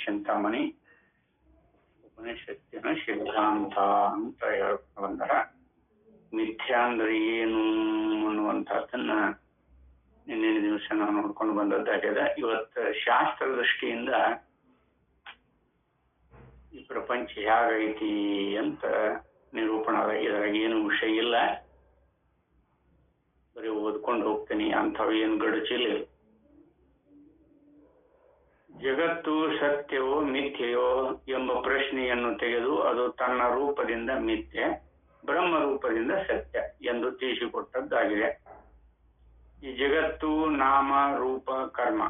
ಚಿಂತಾಮಣಿ ಉಪನಿಷತ್ತಿನ ಸಿದ್ಧಾಂತ ಅಂತ ಹೇಳ್ಕೊಂಡು ಬಂದರ ಮಿಥ್ಯಾ ಅಂದ್ರೆ ಏನು ಅನ್ನುವಂಥದ್ದನ್ನ ನಿನ್ನೆ ದಿವಸ ನಾವು ನೋಡ್ಕೊಂಡು ಬಂದದ್ದಾಗಿದೆ. ಇವತ್ತು ಶಾಸ್ತ್ರ ದೃಷ್ಟಿಯಿಂದ ಈ ಪ್ರಪಂಚ ಹೇಗೈತಿ ಅಂತ ನಿರೂಪಣ. ಇದ್ರಾಗ ಏನು ವಿಷಯ ಇಲ್ಲ, ಬರೀ ಓದ್ಕೊಂಡು ಹೋಗ್ತೀನಿ ಅಂಥವು ಏನು ಗಡಚಿಲ್ಲ. ಜಗತ್ತು ಸತ್ಯವೋ ಮಿಥ್ಯೆಯೋ ಎಂಬ ಪ್ರಶ್ನೆಯನ್ನು ತೆಗೆದು ಅದು ತನ್ನ ರೂಪದಿಂದ ಮಿಥ್ಯೆ, ಬ್ರಹ್ಮ ರೂಪದಿಂದ ಸತ್ಯ ಎಂದು ತಿಳಿಸಿಕೊಟ್ಟದ್ದಾಗಿದೆ. ಈ ಜಗತ್ತು ನಾಮ ರೂಪ ಕರ್ಮ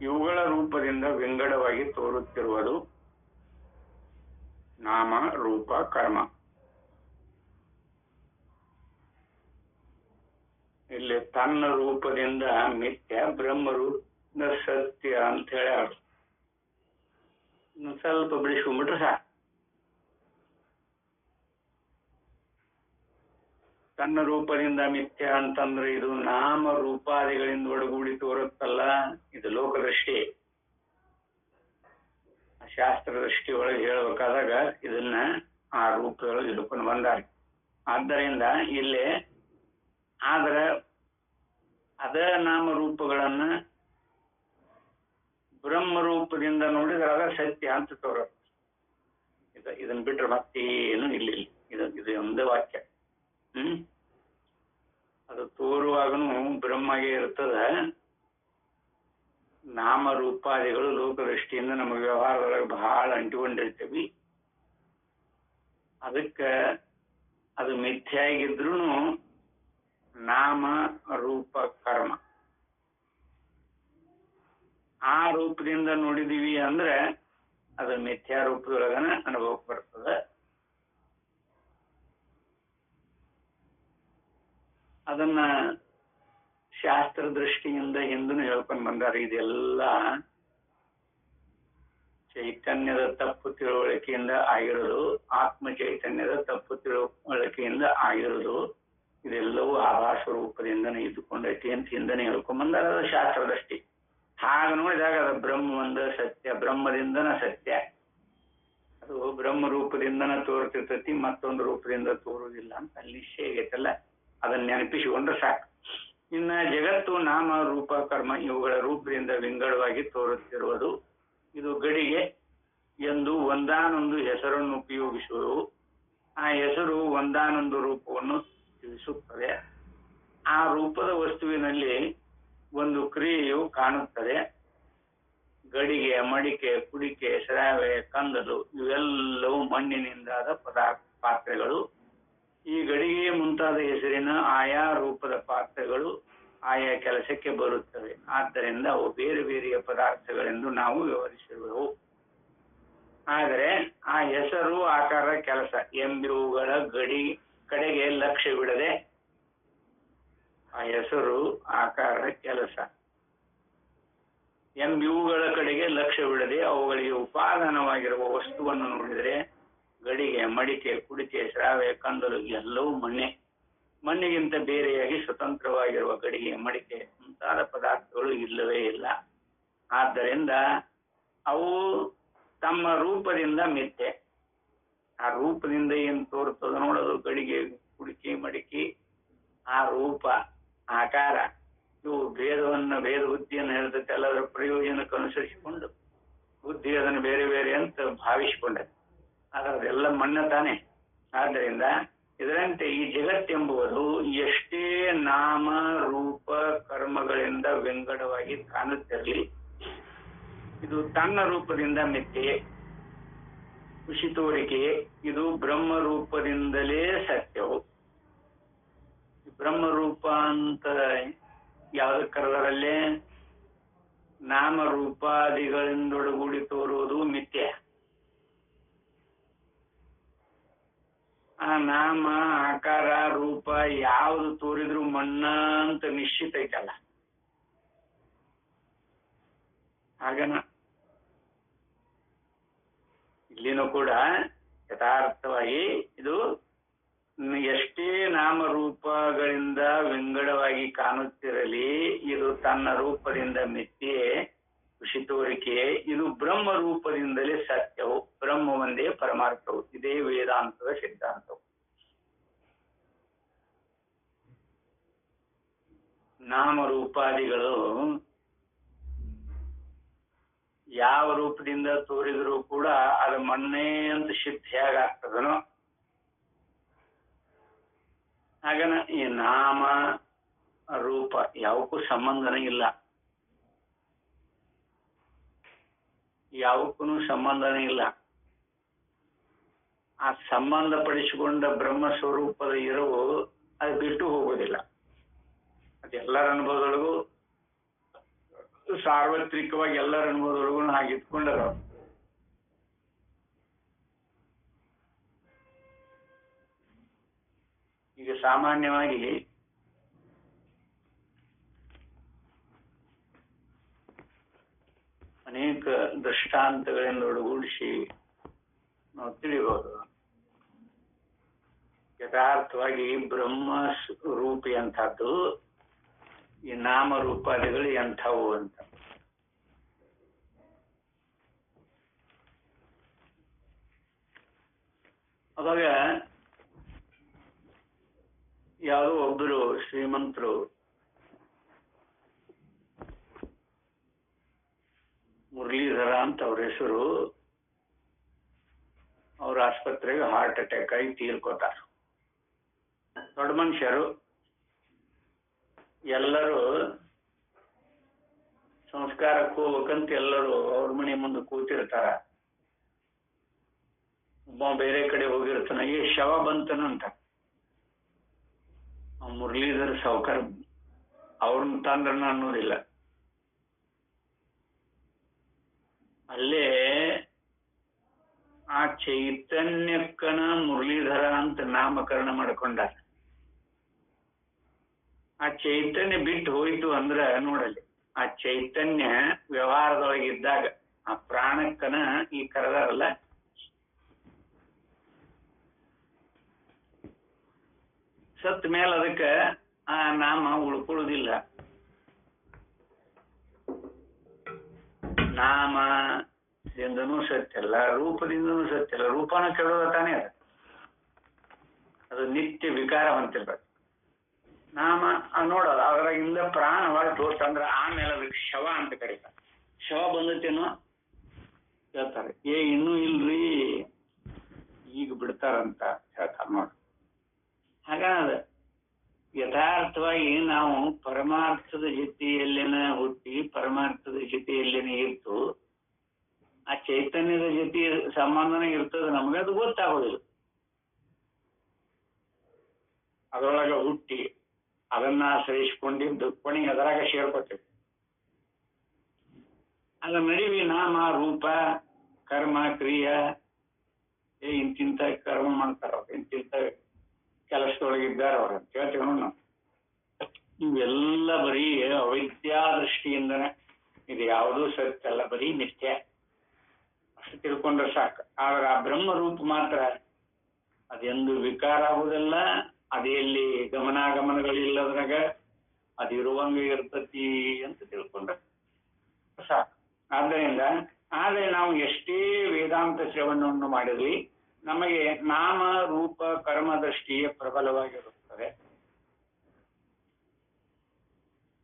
ಇವುಗಳ ರೂಪದಿಂದ ವಿಂಗಡವಾಗಿ ತೋರುತ್ತಿರುವುದು ನಾಮ ರೂಪ ಕರ್ಮ. ಇಲ್ಲಿ ತನ್ನ ರೂಪದಿಂದ ಮಿಥ್ಯ, ಬ್ರಹ್ಮ ರೂಪ ಸತ್ಯ ಅಂತ ಹೇಳಿ ಸ್ವಲ್ಪ ಬಿಡಿಸ್ಕೊಂಡ್ಬಿಟ್ರೆ ಸಾಕು. ತನ್ನ ರೂಪದಿಂದ ಮಿಥ್ಯ ಅಂತಂದ್ರೆ ಇದು ನಾಮ ರೂಪಾದಿಗಳಿಂದ ಒಡಗೂಡಿ ತೋರುತ್ತಲ್ಲ, ಇದು ಲೋಕದೃಷ್ಟಿ. ಶಾಸ್ತ್ರ ದೃಷ್ಟಿ ಒಳಗೆ ಹೇಳ್ಬೇಕಾದಾಗ ಇದನ್ನ ಆ ರೂಪದೊಳಗೆ ಇಳ್ಕೊಂಡು ಬಂದಾರೆ. ಆದ್ದರಿಂದ ಇಲ್ಲಿ ಆದ್ರೆ ಅದ ನಾಮ ರೂಪಗಳನ್ನ ಬ್ರಹ್ಮ ರೂಪದಿಂದ ನೋಡಿದ್ರೆ ಅದ ಸತ್ಯ ಅಂತ ತೋರುತ್ತೆ. ಇದನ್ನ ಬಿಟ್ರೆ ಮತ್ತೇನು ಇಲ್ಲ. ಇದು ಒಂದೇ ವಾಕ್ಯ. ಅದು ತೋರುವಾಗನು ಬ್ರಹ್ಮಗೆ ಇರ್ತದ. ನಾಮ ರೂಪಾದಿಗಳು ಲೋಕದೃಷ್ಟಿಯಿಂದ ನಮ್ಮ ವ್ಯವಹಾರದೊಳಗೆ ಬಹಳ ಅಂಟಿಕೊಂಡಿರ್ತೀವಿ. ಅದಕ್ಕೆ ಅದು ಮಿಥ್ಯಾಗಿದ್ರು ನಾಮ ರೂಪ ಕರ್ಮ ಆ ರೂಪದಿಂದ ನೋಡಿದೀವಿ ಅಂದ್ರೆ ಅದು ಮಿಥ್ಯಾ ರೂಪದೊಳಗನ ಅನುಭವಕ್ಕೆ ಬರ್ತದೆ. ಅದನ್ನ ಶಾಸ್ತ್ರ ದೃಷ್ಟಿಯಿಂದ ಹಿಂದೂ ಹೇಳ್ಕೊಂಡು ಬಂದಾರೆ. ಇದೆಲ್ಲ ಚೈತನ್ಯದ ತಪ್ಪು ತಿಳುವಳಿಕೆಯಿಂದ ಆಗಿರೋದು, ಆತ್ಮ ಚೈತನ್ಯದ ತಪ್ಪು ತಿಳುವಳಿಕೆಯಿಂದ ಆಗಿರೋದು. ಇದೆಲ್ಲವೂ ಆಭಾಸ ರೂಪದಿಂದನೇ ಇದ್ದುಕೊಂಡೈತಿ ಅಂತ ಹಿಂದನೇ ಹೇಳ್ಕೊಂಡ್ ಬಂದಾರ. ಅದು ಶಾಸ್ತ್ರ ದೃಷ್ಟಿ. ಹಾಗೆ ನೋಡಿದಾಗ ಅದು ಬ್ರಹ್ಮ ಒಂದು ಸತ್ಯ, ಬ್ರಹ್ಮದಿಂದನ ಸತ್ಯ. ಅದು ಬ್ರಹ್ಮ ರೂಪದಿಂದನ ತೋರ್ತಿರ್ತೈತಿ, ಮತ್ತೊಂದು ರೂಪದಿಂದ ತೋರುವುದಿಲ್ಲ ಅಂತ ಅಲ್ಲಿ ನಿಶ್ಚಯ ಆಗೈತಲ್ಲ. ಅದನ್ನ ನೆನಪಿಸಿಕೊಂಡ್ರೆ ಸಾಕು. ಇನ್ನ ಜಗತ್ತು ನಾಮ ರೂಪ ಕರ್ಮ ಇವುಗಳ ರೂಪದಿಂದ ವಿಂಗಡವಾಗಿ ತೋರುತ್ತಿರುವುದು. ಇದು ಗಡಿಗೆ ಎಂದು ಒಂದಾನೊಂದು ಹೆಸರನ್ನು ಉಪಯೋಗಿಸುವುದು. ಆ ಹೆಸರು ಒಂದಾನೊಂದು ರೂಪವನ್ನು ತಿಳಿಸುತ್ತದೆ. ಆ ರೂಪದ ವಸ್ತುವಿನಲ್ಲಿ ಒಂದು ಕ್ರಿಯೆಯು ಕಾಣುತ್ತದೆ. ಗಡಿಗೆ, ಮಡಿಕೆ, ಕುಡಿಕೆ, ಶ್ರಾವೆ, ಕಂದಲು ಇವೆಲ್ಲವೂ ಮಣ್ಣಿನಿಂದಾದ ಪಾತ್ರೆಗಳು. ಈ ಗಡಿಗೆ ಮುಂತಾದ ಹೆಸರಿನ ಆಯಾ ರೂಪದ ಪಾತ್ರೆಗಳು ಆಯಾ ಕೆಲಸಕ್ಕೆ ಬರುತ್ತವೆ. ಆದ್ದರಿಂದ ಅವು ಬೇರೆ ಬೇರೆಯ ಪದಾರ್ಥಗಳೆಂದು ನಾವು ವಿವರಿಸಿರುವೆವು. ಆದರೆ ಆ ಹೆಸರು, ಆಕಾರ, ಕೆಲಸ ಎಂಬಿವುಗಳ ಕಡೆಗೆ ಲಕ್ಷ್ಯವಿಡದೆ, ಆ ಹೆಸರು, ಆಕಾರ, ಕೆಲಸ ಎಂಬಿವುಗಳ ಕಡೆಗೆ ಲಕ್ಷ್ಯವಿಡದೆ ಅವುಗಳಿಗೆ ಉಪಾದಾನವಾಗಿರುವ ವಸ್ತುವನ್ನು ನೋಡಿದರೆ ಗಡಿಗೆ, ಮಡಿಕೆ, ಕುಡಿಕೆ, ಶ್ರಾವೆ, ಕಂದಲು ಎಲ್ಲವೂ ಮಣ್ಣಿಗಿಂತ ಬೇರೆಯಾಗಿ ಸ್ವತಂತ್ರವಾಗಿರುವ ಗಡಿಗೆ, ಮಡಿಕೆ ಮುಂತಾದ ಪದಾರ್ಥಗಳು ಇಲ್ಲವೇ ಇಲ್ಲ. ಆದ್ದರಿಂದ ಅವು ತಮ್ಮ ರೂಪದಿಂದ ಮಿಥ್ಯೆ. ಆ ರೂಪದಿಂದ ಏನು ತೋರುತ್ತದ ನೋಡೋದು, ಗಡಿಗೆ, ಕುಡಿಕೆ, ಮಡಿಕೆ, ಆ ರೂಪ, ಆಕಾರ ಇವು ಭೇದ ಬುದ್ಧಿಯನ್ನು ಹೇಳ್ತೈತೆ. ಎಲ್ಲದರ ಪ್ರಯೋಜನಕ್ಕೆ ಅನುಸರಿಸಿಕೊಂಡು ಬುದ್ಧಿ ಅದನ್ನು ಬೇರೆ ಬೇರೆ ಅಂತ ಭಾವಿಸಿಕೊಂಡದ್ದು. ಆದರೆ ಅದೆಲ್ಲ ಮಣ್ಣ ತಾನೆ. ಆದ್ದರಿಂದ ಇದರಂತೆ ಈ ಜಗತ್ತೆಂಬುದು ಎಷ್ಟೇ ನಾಮ ರೂಪ ಕರ್ಮಗಳಿಂದ ವಿಂಗಡವಾಗಿ ಕಾಣುತ್ತಿರಲಿ, ಇದು ತನ್ನ ರೂಪದಿಂದ ಮಿಥ್ಯೆ, ಖುಷಿ ತೋರಿಕೆಯೇ. ಇದು ಬ್ರಹ್ಮ ರೂಪದಿಂದಲೇ ಸತ್ಯವು. ಬ್ರಹ್ಮರೂಪ ಅಂತ ಯಾವುದಕ್ಕೆ ಕರೆದರಲ್ಲೇ ನಾಮರೂಪಾದಿಗಳಿಂದೊಡಗೂಡಿ ತೋರುವುದು ಮಿಥ್ಯ. ಆ ನಾಮ, ಆಕಾರ, ರೂಪ ಯಾವುದು ತೋರಿದ್ರು ಮಣ್ಣ ಅಂತ ನಿಶ್ಚಿತ ಐತಲ್ಲ. ಹಾಗನ ಇಲ್ಲಿನೂ ಕೂಡ ಯಥಾರ್ಥವಾಗಿ ಇದು ಎಷ್ಟೇ ನಾಮರೂಪಗಳಿಂದ ವಿಂಗಡವಾಗಿ ಕಾಣುತ್ತಿರಲಿ, ಇದು ತನ್ನ ರೂಪದಿಂದ ಮಿಥ್ಯೆ, ಋಷಿ ತೋರಿಕೆಯೇ ಇದು ಬ್ರಹ್ಮ ರೂಪದಿಂದಲೇ ಸತ್ಯವು, ಬ್ರಹ್ಮ ಒಂದೇ ಪರಮಾರ್ಥವು. ಇದೇ ವೇದಾಂತದ ಸಿದ್ಧಾಂತವು. ನಾಮರೂಪಾದಿಗಳು ಯಾವ ರೂಪದಿಂದ ತೋರಿದರೂ ಕೂಡ ಅದು ಮಣ್ಣೇ ಅಂತ ಸಿದ್ಧ ಹೇಗಾಗ್ತದನೋ ಹಾಗನ ಈ ನಾಮ ರೂಪ ಯಾವಕ್ಕೂ ಸಂಬಂಧನೇ ಇಲ್ಲ, ಯಾವಕ್ಕೂ ಸಂಬಂಧನೇ ಇಲ್ಲ. ಆ ಸಂಬಂಧಪಡಿಸಿಕೊಂಡ ಬ್ರಹ್ಮ ಸ್ವರೂಪದ ಇರವು ಅದು ಬಿಟ್ಟು ಹೋಗೋದಿಲ್ಲ. ಅದೆಲ್ಲರ ಅನುಭವದೊಳಗೂ ಸಾರ್ವತ್ರಿಕವಾಗಿ ಎಲ್ಲರ ಅನುಭವದೊಳಗೂ ಹಾಗೆ ಇಟ್ಕೊಂಡರು. ಈಗ ಸಾಮಾನ್ಯವಾಗಿ ಅನೇಕ ದೃಷ್ಟಾಂತಗಳಿಂದ ಒಳಗೂಡಿಸಿ ನಾವು ತಿಳಿಬಹುದು. ಯಥಾರ್ಥವಾಗಿ ಬ್ರಹ್ಮ ರೂಪಿ ಅಂತದ್ದು ಈ ನಾಮರೂಪಾದಿಗಳು ಎಂಥವು ಅಂತ. ಅವಾಗ ಯಾವುದೋ ಒಬ್ಬರು ಶ್ರೀಮಂತರು ಮುರಳೀಧರ ಅಂತ ಅವ್ರ ಹೆಸರು, ಅವ್ರ ಆಸ್ಪತ್ರೆಗೆ ಹಾರ್ಟ್ ಅಟ್ಯಾಕ್ ಆಗಿ ತೀರ್ಕೋತಾರ. ದೊಡ್ಡ ಮನುಷ್ಯರು ಎಲ್ಲರೂ ಸಂಸ್ಕಾರಕ್ಕೆ ಹೋಗ್ಬೇಕಂತ ಎಲ್ಲರೂ ಅವ್ರ ಮನೆ ಮುಂದೆ ಕೂತಿರ್ತಾರ. ಒಬ್ಬ ಬೇರೆ ಕಡೆ ಹೋಗಿರ್ತಾನ, ಈ ಶವ ಬಂತನಂತ. ಮುರಳೀಧರ ಸಾವ್ಕಾರ ಅವ್ರನ್ನ ತಂದ್ರನ ಅನ್ನೋದಿಲ್ಲ. ಅಲ್ಲೇ ಆ ಚೈತನ್ಯಕ್ಕನ ಮುರಳೀಧರ ಅಂತ ನಾಮಕರಣ ಮಾಡ್ಕೊಂಡಾರ. ಆ ಚೈತನ್ಯ ಬಿಟ್ಟು ಹೋಯ್ತು ಅಂದ್ರ ನೋಡಲಿ, ಆ ಚೈತನ್ಯ ವ್ಯವಹಾರದೊಳಗಿದ್ದಾಗ ಆ ಪ್ರಾಣಕ್ಕನ ಈ ಕರೆದಾರಲ್ಲ, ಸತ್ ಮೇಲೆ ಅದಕ್ಕೆ ಆ ನಾಮ ಉಳ್ಕೊಳ್ಳುವುದಿಲ್ಲ. ನಾಮದಿಂದನೂ ಸತ್ಯಲ್ಲ, ರೂಪದಿಂದನೂ ಸತ್ಯಲ್ಲ. ರೂಪನ ಕೆಡೋದ ತಾನೇ ಅದು ನಿತ್ಯ ವಿಕಾರ ಹೊಂತಿರ್ಬೇಕು. ನಾಮ ನೋಡೋದು ಅದರಾಗಿಂದ ಪ್ರಾಣ ಹೊರಟು ಹೋತಂದ್ರ ಆಮೇಲೆ ಅದಕ್ಕೆ ಶವ ಅಂತ ಕರೀತಾರೆ. ಶವ ಬಂದತೇನೋ ಹೇಳ್ತಾರೆ, ಇನ್ನೂ ಇಲ್ರಿ ಈಗ ಬಿಡ್ತಾರಂತ ಹೇಳ್ತಾರೆ ನೋಡಿ. ಹಾಗಾದ ಯಥಾರ್ಥವಾಗಿ ನಾವು ಪರಮಾರ್ಥದ ಜೊತೆಯಲ್ಲೇನ ಹುಟ್ಟಿ ಪರಮಾರ್ಥದ ಜೊತೆಯಲ್ಲೇನೆ ಇರ್ತು ಆ ಚೈತನ್ಯದ ಜೊತೆ ಸಂಬಂಧನೇ ಇರ್ತದೆ. ನಮ್ಗೆ ಅದು ಗೊತ್ತಾಗೋದಿಲ್ಲ. ಅದರೊಳಗ ಹುಟ್ಟಿ ಅದನ್ನ ಆಶ್ರಯಿಸ್ಕೊಂಡಿದ್ದು ಕೊನೆಗೆ ಅದರಾಗ ಸೇರ್ಕೊತೇವೆ. ಅದ್ರ ನಡುವೆ ನಾಮ ರೂಪ ಕರ್ಮ ಕ್ರಿಯೆ ಇಂತಿಂತ ಕರ್ಮ ಮಾಡ್ತಾರ, ಇಂತಿಂತ ಕೆಲಸದೊಳಗಿದ್ದಾರೆ ಅವ್ರ ಅಂತ ಹೇಳ್ತೇವೆ ನಾವು. ಇವೆಲ್ಲ ಬರೀ ಅವಿದ್ಯಾ ದೃಷ್ಟಿಯಿಂದನೇ. ಇದು ಯಾವುದೂ ಸತ್ಯ ಅಲ್ಲ, ಬರೀ ಮಿಥ್ಯ ಅಷ್ಟು ತಿಳ್ಕೊಂಡ್ರೆ ಸಾಕು. ಆದ್ರೆ ಆ ಬ್ರಹ್ಮ ರೂಪ ಮಾತ್ರ ಅದೆಂದು ವಿಕಾರ ಆಗುವುದಿಲ್ಲ. ಅದೆಲ್ಲಿ ಗಮನಾಗಮನಗಳಿಲ್ಲದ್ರಾಗ ಅದಿರುವಂಗ ಇರ್ತತಿ ಅಂತ ತಿಳ್ಕೊಂಡ್ರೆ ಸಾಕು. ಆದ್ದರಿಂದ ಆದ್ರೆ ನಾವು ಎಷ್ಟೇ ವೇದಾಂತ ಶ್ರವಣವನ್ನು ಮಾಡಿದ್ವಿ ನಮಗೆ ನಾಮ ರೂಪ ಕರ್ಮ ದೃಷ್ಟಿಯೇ ಪ್ರಬಲವಾಗಿರುತ್ತದೆ.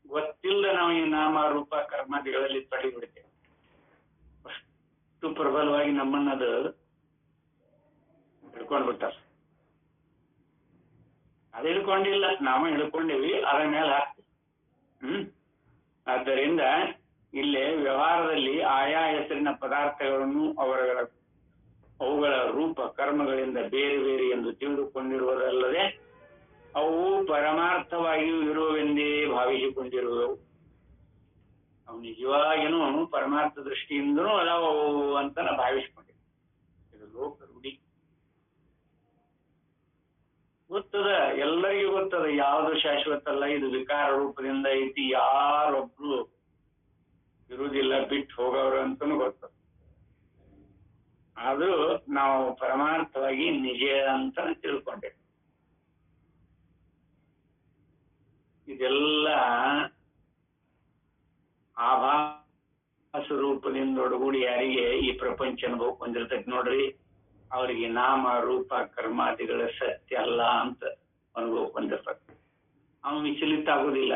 ಗೊತ್ತಿಲ್ಲ ನಾವು ಈ ನಾಮ ರೂಪ ಕರ್ಮಗಳಲ್ಲಿ ತೊಡಗಿಬಿಡ್ತೇವೆ. ಅಷ್ಟು ಪ್ರಬಲವಾಗಿ ನಮ್ಮನ್ನದು ಹಿಡ್ಕೊಂಡ್ಬಿಟ್ಟಾರ. ಅದು ಹಿಡ್ಕೊಂಡಿಲ್ಲ, ನಾವು ಹಿಡ್ಕೊಂಡಿವಿ, ಅದರ ಮೇಲೆ ಹಾಕ್ತೀವಿ. ಆದ್ದರಿಂದ ಇಲ್ಲೇ ವ್ಯವಹಾರದಲ್ಲಿ ಆಯಾ ಹೆಸರಿನ ಪದಾರ್ಥಗಳನ್ನು ಅವುಗಳ ರೂಪ ಕರ್ಮಗಳಿಂದ ಬೇರೆ ಬೇರೆ ಎಂದು ತಿಳಿದುಕೊಂಡಿರುವುದಲ್ಲದೆ ಅವು ಪರಮಾರ್ಥವಾಗಿಯೂ ಇರುವೆಂದೇ ಭಾವಿಸಿಕೊಂಡಿರುವವು. ಅವು ನಿಜವಾಗಿನೂ ಪರಮಾರ್ಥ ದೃಷ್ಟಿಯಿಂದನೂ ಅದಾವು ಅಂತ ಭಾವಿಸಿಕೊಂಡಿವೆ. ಇದು ಲೋಕ ರೂಢಿ. ಗೊತ್ತದ, ಎಲ್ಲರಿಗೂ ಗೊತ್ತದ, ಯಾವುದು ಶಾಶ್ವತ ಅಲ್ಲ, ಇದು ವಿಕಾರ ರೂಪದಿಂದ ಐತಿ, ಯಾರೊಬ್ರು ಇರುವುದಿಲ್ಲ, ಬಿಟ್ಟು ಹೋಗೋರು ಅಂತನೂ ಗೊತ್ತದ. ಆದ್ರೂ ನಾವು ಪರಮಾರ್ಥವಾಗಿ ನಿಜ ಅಂತ ತಿಳ್ಕೊಂಡೇವೆ. ಇದೆಲ್ಲ ಹಸುರೂಪದಿಂದ ಒಡಗೂಡಿ ಯಾರಿಗೆ ಈ ಪ್ರಪಂಚ ಅನುಭವ ಹೊಂದಿರ್ತೈತಿ ನೋಡ್ರಿ, ಅವರಿಗೆ ನಾಮ ರೂಪ ಕರ್ಮಾದಿಗಳ ಸತ್ಯ ಅಲ್ಲ ಅಂತ ಅನುಭವ ಹೊಂದಿರ್ತದೆ. ಅವನು ವಿಚಲಿತ ಆಗುದಿಲ್ಲ.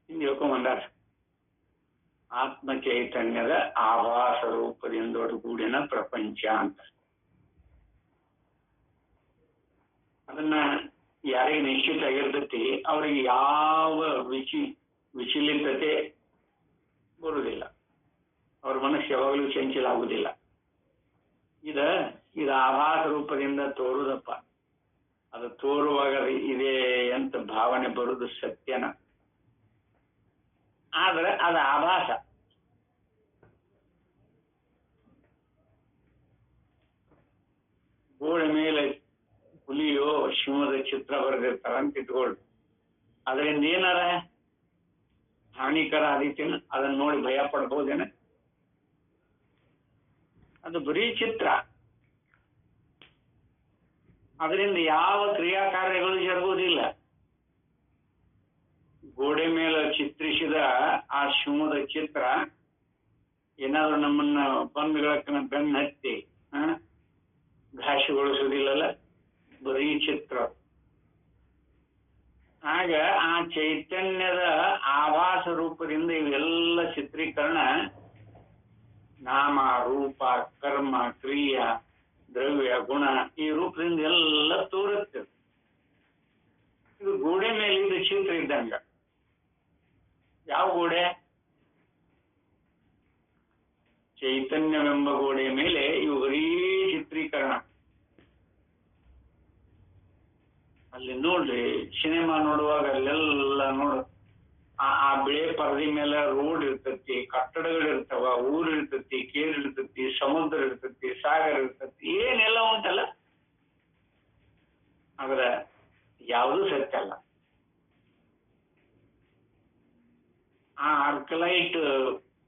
ಹಿಂಗೆ ಹೇಳ್ಕೊಂಬಂದಾರ, ಆತ್ಮ ಚೈತನ್ಯದ ಆಭಾಸ ರೂಪದಿಂದ ಒಡಗೂಡಿನ ಪ್ರಪಂಚ ಅಂತ. ಅದನ್ನ ಯಾರಿಗೆ ನಿಶ್ಚಿತ ಆಗಿರ್ತೈತಿ ಅವ್ರಿಗೆ ಯಾವ ವಿಚಲಿತತೆ ಬರುವುದಿಲ್ಲ. ಅವ್ರ ಮನಸ್ಸು ಯಾವಾಗಲೂ ಚಂಚಲ ಆಗುದಿಲ್ಲ. ಇದು ಆಭಾಸ ರೂಪದಿಂದ ತೋರುದಪ್ಪ. ಅದು ತೋರುವಾಗ ಇದೆ ಅಂತ ಭಾವನೆ ಬರುದು ಸತ್ಯನ, ಆದ್ರೆ ಅದು ಆಭಾಸ. ಗೋಡೆ ಮೇಲೆ ಹುಲಿಯೋ ಸಿಂಹದ ಚಿತ್ರ ಬರೆದಿರ್ತಾರ ಅಂತ ಇಟ್ಕೊಳ್ರಿ. ಅದರಿಂದ ಏನಾರ ಹಾನಿಕರ ಆದೀತೇನು? ಅದನ್ನ ನೋಡಿ ಭಯ ಪಡ್ಬೋದೇನ? ಅದು ಬರೀ ಚಿತ್ರ. ಅದರಿಂದ ಯಾವ ಕ್ರಿಯಾಕಾರ್ಯಗಳು ಜರುಗುವುದಿಲ್ಲ. ಗೋಡೆ ಮೇಲೆ ಚಿತ್ರಿಸಿದ ಆ ಸಿಂಹದ ಚಿತ್ರ ಏನಾದ್ರು ನಮ್ಮನ್ನ ಬಂಧುಗಳ ಬೆನ್ನು ಹತ್ತಿ ಘಾಸಿಗೊಳಿಸುವುದಿಲ್ಲಲ್ಲ, ಬರೀ ಚಿತ್ರ. ಆಗ ಆ ಚೈತನ್ಯದ ಆಭಾಸ ರೂಪದಿಂದ ಇವೆಲ್ಲ ಚಿತ್ರೀಕರಣ ನಾಮ ರೂಪ ಕರ್ಮ ಕ್ರಿಯಾ ದ್ರವ್ಯ ಗುಣ ಈ ರೂಪದಿಂದ ಎಲ್ಲ ತೋರುತ್ತೆ. ಇದು ಗೋಡೆ ಮೇಲೆ ಇದು ಚಿತ್ರ ಇದ್ದಂಗ. ಯಾವ ಗೋಡೆ? ಚೈತನ್ಯವೆಂಬ ಗೋಡೆ ಮೇಲೆ ಇವು ಬರೀ ಚಿತ್ರೀಕರಣ. ಅಲ್ಲಿ ನೋಡ್ರಿ, ಸಿನಿಮಾ ನೋಡುವಾಗ ಅಲ್ಲೆಲ್ಲ ನೋಡು, ಆ ಬಿಳೆ ಪರದಿ ಮೇಲೆ ರೋಡ್ ಇರ್ತತಿ, ಕಟ್ಟಡಗಳು ಇರ್ತಾವ, ಊರ್ ಇರ್ತತಿ, ಕೇರ್ ಇರ್ತತಿ, ಸಮುದ್ರ ಇರ್ತತಿ, ಸಾಗರ ಇರ್ತತಿ, ಏನೆಲ್ಲ ಉಂಟಲ್ಲ. ಆದ್ರೆ ಯಾವುದು ಸತ್ಯ ಅಲ್ಲ. ಆ ಆರ್ಕಲೈಟ್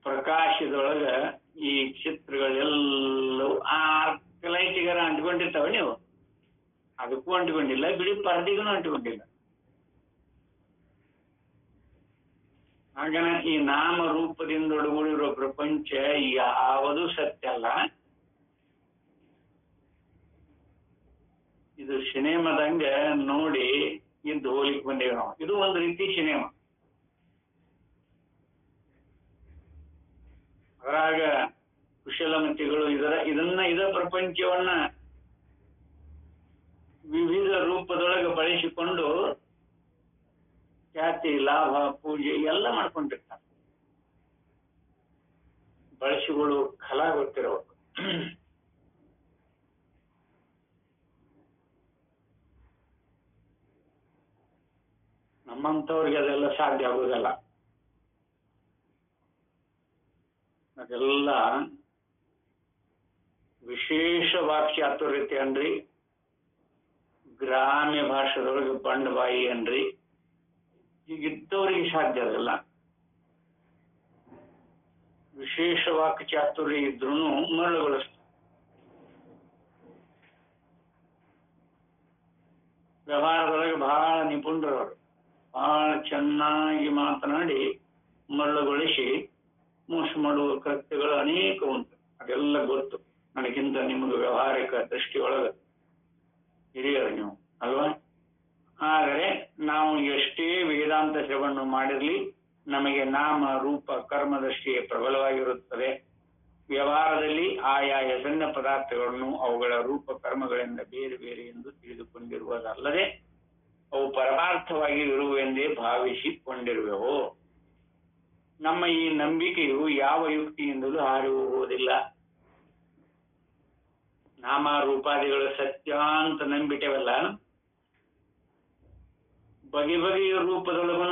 ಪ್ರಕಾಶದೊಳಗ ಈ ಚಿತ್ರಗಳೆಲ್ಲವೂ ಆ ಆರ್ಕಲೈಟಿಗಾರ ಅಂಟ್ಕೊಂಡಿರ್ತಾವ. ನೀವು ಅದಕ್ಕೂ ಅಂಟಿಕೊಂಡಿಲ್ಲ, ಬಿಳಿ ಪರದಿಗೂ ಅಂಟಿಕೊಂಡಿಲ್ಲ. ಹಾಗನ ಈ ನಾಮ ರೂಪದಿಂದ ಒಡಗೂಡಿರೋ ಪ್ರಪಂಚ ಯಾವುದು ಸತ್ಯ ಅಲ್ಲ. ಇದು ಸಿನಿಮಾದಂಗ ನೋಡಿ ಇದ್ದು ಹೋಲಿಕ್ ಬಂದೇವೆ ನಾವು. ಇದು ಒಂದು ರೀತಿ ಸಿನಿಮಾ. ಅದ್ರಾಗ ಕುಶಲಮತಿಗಳು ಇದ ಪ್ರಪಂಚವನ್ನ ವಿವಿಧ ರೂಪದೊಳಗೆ ಬಳಸಿಕೊಂಡು ಖ್ಯಾತಿ ಲಾಭ ಪೂಜೆ ಎಲ್ಲ ಮಾಡ್ಕೊಂಡಿರ್ತಾರೆ. ಬಳಸಿಗಳು ಕಲಾ ಗೊತ್ತಿರೋರು. ನಮ್ಮಂಥವ್ರಿಗೆ ಅದೆಲ್ಲ ಸಾಧ್ಯ ಆಗುವುದಲ್ಲ. ಅದೆಲ್ಲ ವಿಶೇಷ ವಾಕ್ಚಾತುರ್ಯತೆ ಅನ್ರಿ, ಗ್ರಾಮ್ಯ ಭಾಷೆದೊಳಗೆ ಬಂಡವಾಯಿ ಅನ್ರಿ, ಹೀಗಿದ್ದವರಿಗೆ ಸಾಧ್ಯ ಅದಲ್ಲ. ವಿಶೇಷ ವಾಕ್ಚಾತುರ್ಯ ಇದ್ರೂ ಮರಳುಗೊಳಿಸ್ತಾರೆ. ವ್ಯವಹಾರದೊಳಗೆ ಬಹಳ ನಿಪುಣರವರು, ಬಹಳ ಚೆನ್ನಾಗಿ ಮಾತನಾಡಿ ಮರಳುಗೊಳಿಸಿ ಮೋಸ ಮಾಡುವ ಕೃತ್ಯಗಳು ಅನೇಕ ಉಂಟು. ಅದೆಲ್ಲ ಗೊತ್ತು ನನಗಿಂತ. ನಿಮಗೆ ವ್ಯವಹಾರಿಕ ದೃಷ್ಟಿಯೊಳಗ ಹಿರಿಯರು ನೀವು ಅಲ್ವಾ? ಆದರೆ ನಾವು ಎಷ್ಟೇ ವೇದಾಂತ ಶ್ರವಣ ಮಾಡಿರ್ಲಿ, ನಮಗೆ ನಾಮ ರೂಪ ಕರ್ಮದೃಷ್ಟಿಯೇ ಪ್ರಬಲವಾಗಿರುತ್ತದೆ. ವ್ಯವಹಾರದಲ್ಲಿ ಆಯಾ ಹೆಸರಿನ ಪದಾರ್ಥಗಳನ್ನು ಅವುಗಳ ರೂಪ ಕರ್ಮಗಳಿಂದ ಬೇರೆ ಬೇರೆ ಎಂದು ತಿಳಿದುಕೊಂಡಿರುವುದಲ್ಲದೆ ಅವು ಪರಮಾರ್ಥವಾಗಿ ಇರುವೆಂದೇ ಭಾವಿಸಿಕೊಂಡಿರುವೆವು. ನಮ್ಮ ಈ ನಂಬಿಕೆಯು ಯಾವ ಯುಕ್ತಿಯಿಂದಲೂ ಹಾರಿ ಹೋಗುವುದಿಲ್ಲ. ನಾಮ ರೂಪಾದಿಗಳು ಸತ್ಯ ಅಂತ ನಂಬಿಟ್ಟೆವಲ್ಲ, ಬಗೆ ಬಗೆಯ ರೂಪದೊಳಗೂ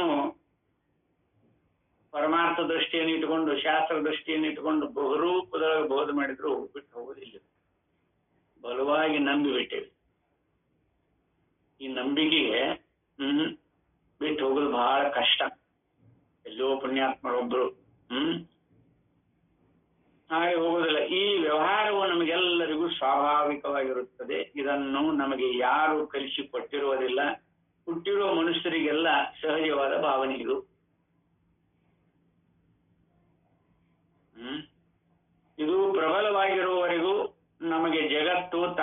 ಪರಮಾರ್ಥ ದೃಷ್ಟಿಯನ್ನು ಇಟ್ಟುಕೊಂಡು ಶಾಸ್ತ್ರ ದೃಷ್ಟಿಯನ್ನು ಇಟ್ಟುಕೊಂಡು ಬಹುರೂಪದೊಳಗೆ ಬೋಧ ಮಾಡಿದ್ರು ಬಿಟ್ಟು ಹೋಗುವುದಿಲ್ಲ. ಬಲವಾಗಿ ನಂಬಿ ಬಿಟ್ಟೇವೆ. ಈ ನಂಬಿಕೆಗೆ ಬಿಟ್ಟು ಹೋಗೋದು ಬಹಳ ಕಷ್ಟ. ಎಲ್ಲೋ ಪುಣ್ಯಾತ್ಮರೊಬ್ರು ಹಾಗೆ ಹೋಗುದಿಲ್ಲ. ಈ ವ್ಯವಹಾರವು ನಮಗೆಲ್ಲರಿಗೂ ಸ್ವಾಭಾವಿಕವಾಗಿರುತ್ತದೆ. ಇದನ್ನು ನಮಗೆ ಯಾರು ಕಲಿಸಿಕೊಟ್ಟಿರುವುದಿಲ್ಲ. ಹುಟ್ಟಿರುವ ಮನುಷ್ಯರಿಗೆಲ್ಲ ಸಹಜವಾದ ಭಾವನೆ ಇದು.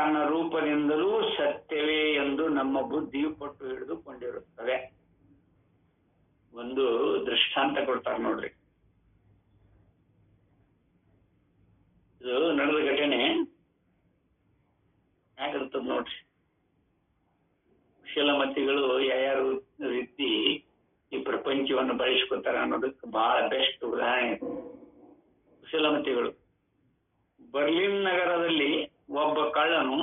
ತನ್ನ ರೂಪದಿಂದಲೂ ಸತ್ಯವೇ ಎಂದು ನಮ್ಮ ಬುದ್ಧಿಯು ಪಟ್ಟು ಹಿಡಿದುಕೊಂಡಿರುತ್ತದೆ. ಒಂದು ದೃಷ್ಟಾಂತ ಕೊಡ್ತಾರೆ ನೋಡ್ರಿ. ಇದು ನಡೆದ ಘಟನೆ ಆಗಿರ್ತದ ನೋಡ್ರಿ. ಕುಶಲಮತಿಗಳು ಯಾರ್ಯಾರು ರೀತಿ ಈ ಪ್ರಪಂಚವನ್ನು ಬಳಸ್ಕೊತಾರ ಅನ್ನೋದಕ್ಕೆ ಬಹಳ ಬೆಸ್ಟ್ ಉದಾಹರಣೆ. ಕುಶಲಮತಿಗಳು ಬರ್ಲಿನ್ ನಗರದಲ್ಲಿ ಒಬ್ಬ ಕಳ್ಳನು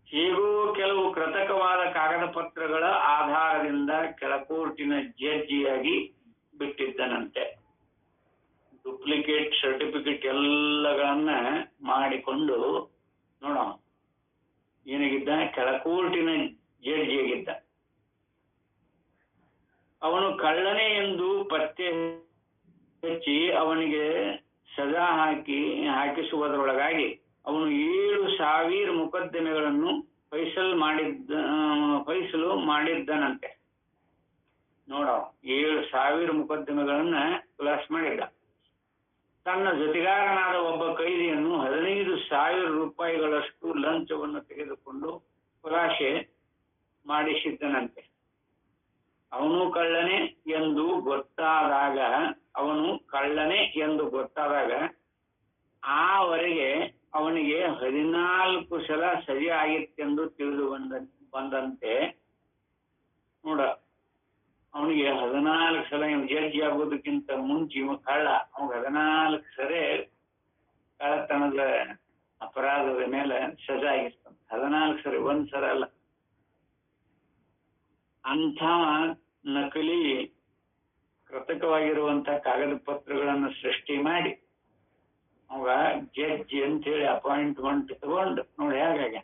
ಹೇಗೋ ಕೆಲವು ಕೃತಕವಾದ ಕಾಗದ ಪತ್ರಗಳ ಆಧಾರದಿಂದ ಕೆಳಕೋರ್ಟಿನ ಜಡ್ಜಿಯಾಗಿ ಬಿಟ್ಟಿದ್ದನಂತೆ. ಡುಪ್ಲಿಕೇಟ್ ಸರ್ಟಿಫಿಕೇಟ್ ಎಲ್ಲಗಳನ್ನ ಮಾಡಿಕೊಂಡು ನೋಡ ಏನಾಗಿದ್ದ, ಕೆಳಕೋರ್ಟಿನ ಜಡ್ಜಿಯಾಗಿದ್ದ. ಅವನು ಕಳ್ಳನೇ ಎಂದು ಪತ್ತೆ ಹಚ್ಚಿ ಅವನಿಗೆ ಸಜಾ ಹಾಕಿಸುವುದರೊಳಗಾಗಿ ಅವನು 7,000 ಮೊಕದ್ದಮೆಗಳನ್ನು ಫೈಸಲು ಮಾಡಿದ್ದನಂತೆ. ನೋಡ 7,000 ಮೊಕದ್ದಮೆಗಳನ್ನ ಖುಲಾಸ್ ಮಾಡಿದ್ದ. ತನ್ನ ಜೊತೆಗಾರನಾದ ಒಬ್ಬ ಕೈದಿಯನ್ನು 15,000 ರೂಪಾಯಿಗಳಷ್ಟು ಲಂಚವನ್ನು ತೆಗೆದುಕೊಂಡು ಖುಲಾಸೆ ಮಾಡಿಸಿದ್ದನಂತೆ. ಅವನು ಕಳ್ಳನೇ ಎಂದು ಗೊತ್ತಾದಾಗ ಆವರೆಗೆ ಅವನಿಗೆ 14 ಸಲ ಸಜೆ ಆಗಿತ್ತೆಂದು ತಿಳಿದು ಬಂದಂತೆ. ನೋಡ, ಅವನಿಗೆ 14 ಸಲ ಜಡ್ಜಿ ಆಗೋದಕ್ಕಿಂತ ಮುಂಚೆ ಕಳ್ಳ, ಅವಾಗ 14 ಸರಿ ಕಳ್ಳತನದ ಅಪರಾಧದ ಮೇಲೆ ಸಜಾ ಆಗಿರ್ತಾನೆ. 14 ಸರಿ, ಒಂದ್ ಸಲ ಅಲ್ಲ. ಅಂಥ ನಕಲಿ ಕೃತಕವಾಗಿರುವಂತ ಕಾಗದ ಪತ್ರಗಳನ್ನು ಸೃಷ್ಟಿ ಮಾಡಿ ಅವಾಗ ಜಡ್ಜಿ ಅಂತ ಹೇಳಿ ಅಪಾಯಿಂಟ್ಮೆಂಟ್ ತಗೊಂಡು ನೋಡಿ ಹೇಗಾಗ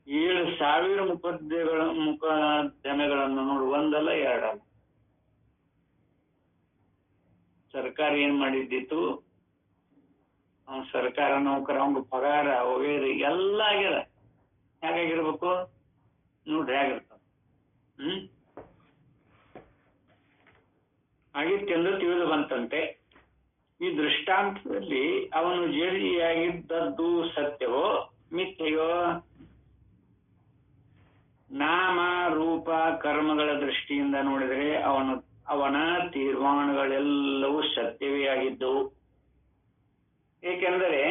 7,000 ಮೊಕದ್ದಮೆಗಳನ್ನು ನೋಡು, ಒಂದಲ್ಲ ಎರಡಲ್ಲ. ಸರ್ಕಾರ ಏನ್ ಮಾಡಿದ್ದಿತ್ತು, ಸರ್ಕಾರ ನೌಕರ, ಅವಂಗ ಪಗಾರ ವಗೇರೆ ಎಲ್ಲ ಆಗ್ಯದ. ಹೇಗಾಗಿರ್ಬೇಕು ನೋಡ್ರಿ, ಹೇಗಿರ್ತಾವ. ಆಗಿತ್ತೆಂದು ತಿಳಿದು ಬಂತಂತೆ. ಈ ದೃಷ್ಟಾಂತದಲ್ಲಿ ಅವನು ಜಡ್ಜಿಯಾಗಿದ್ದದ್ದು ಸತ್ಯವೋ ಮಿಥ್ಯೆಯೋ? ನಾಮ ರೂಪ ಕರ್ಮಗಳ ದೃಷ್ಟಿಯಿಂದ ನೋಡಿದರೆ ಅವನ ತೀರ್ಮಾನಗಳೆಲ್ಲವೂ ಸತ್ಯವೇ ಆಗಿದ್ದವು. ಏಕೆಂದರೆ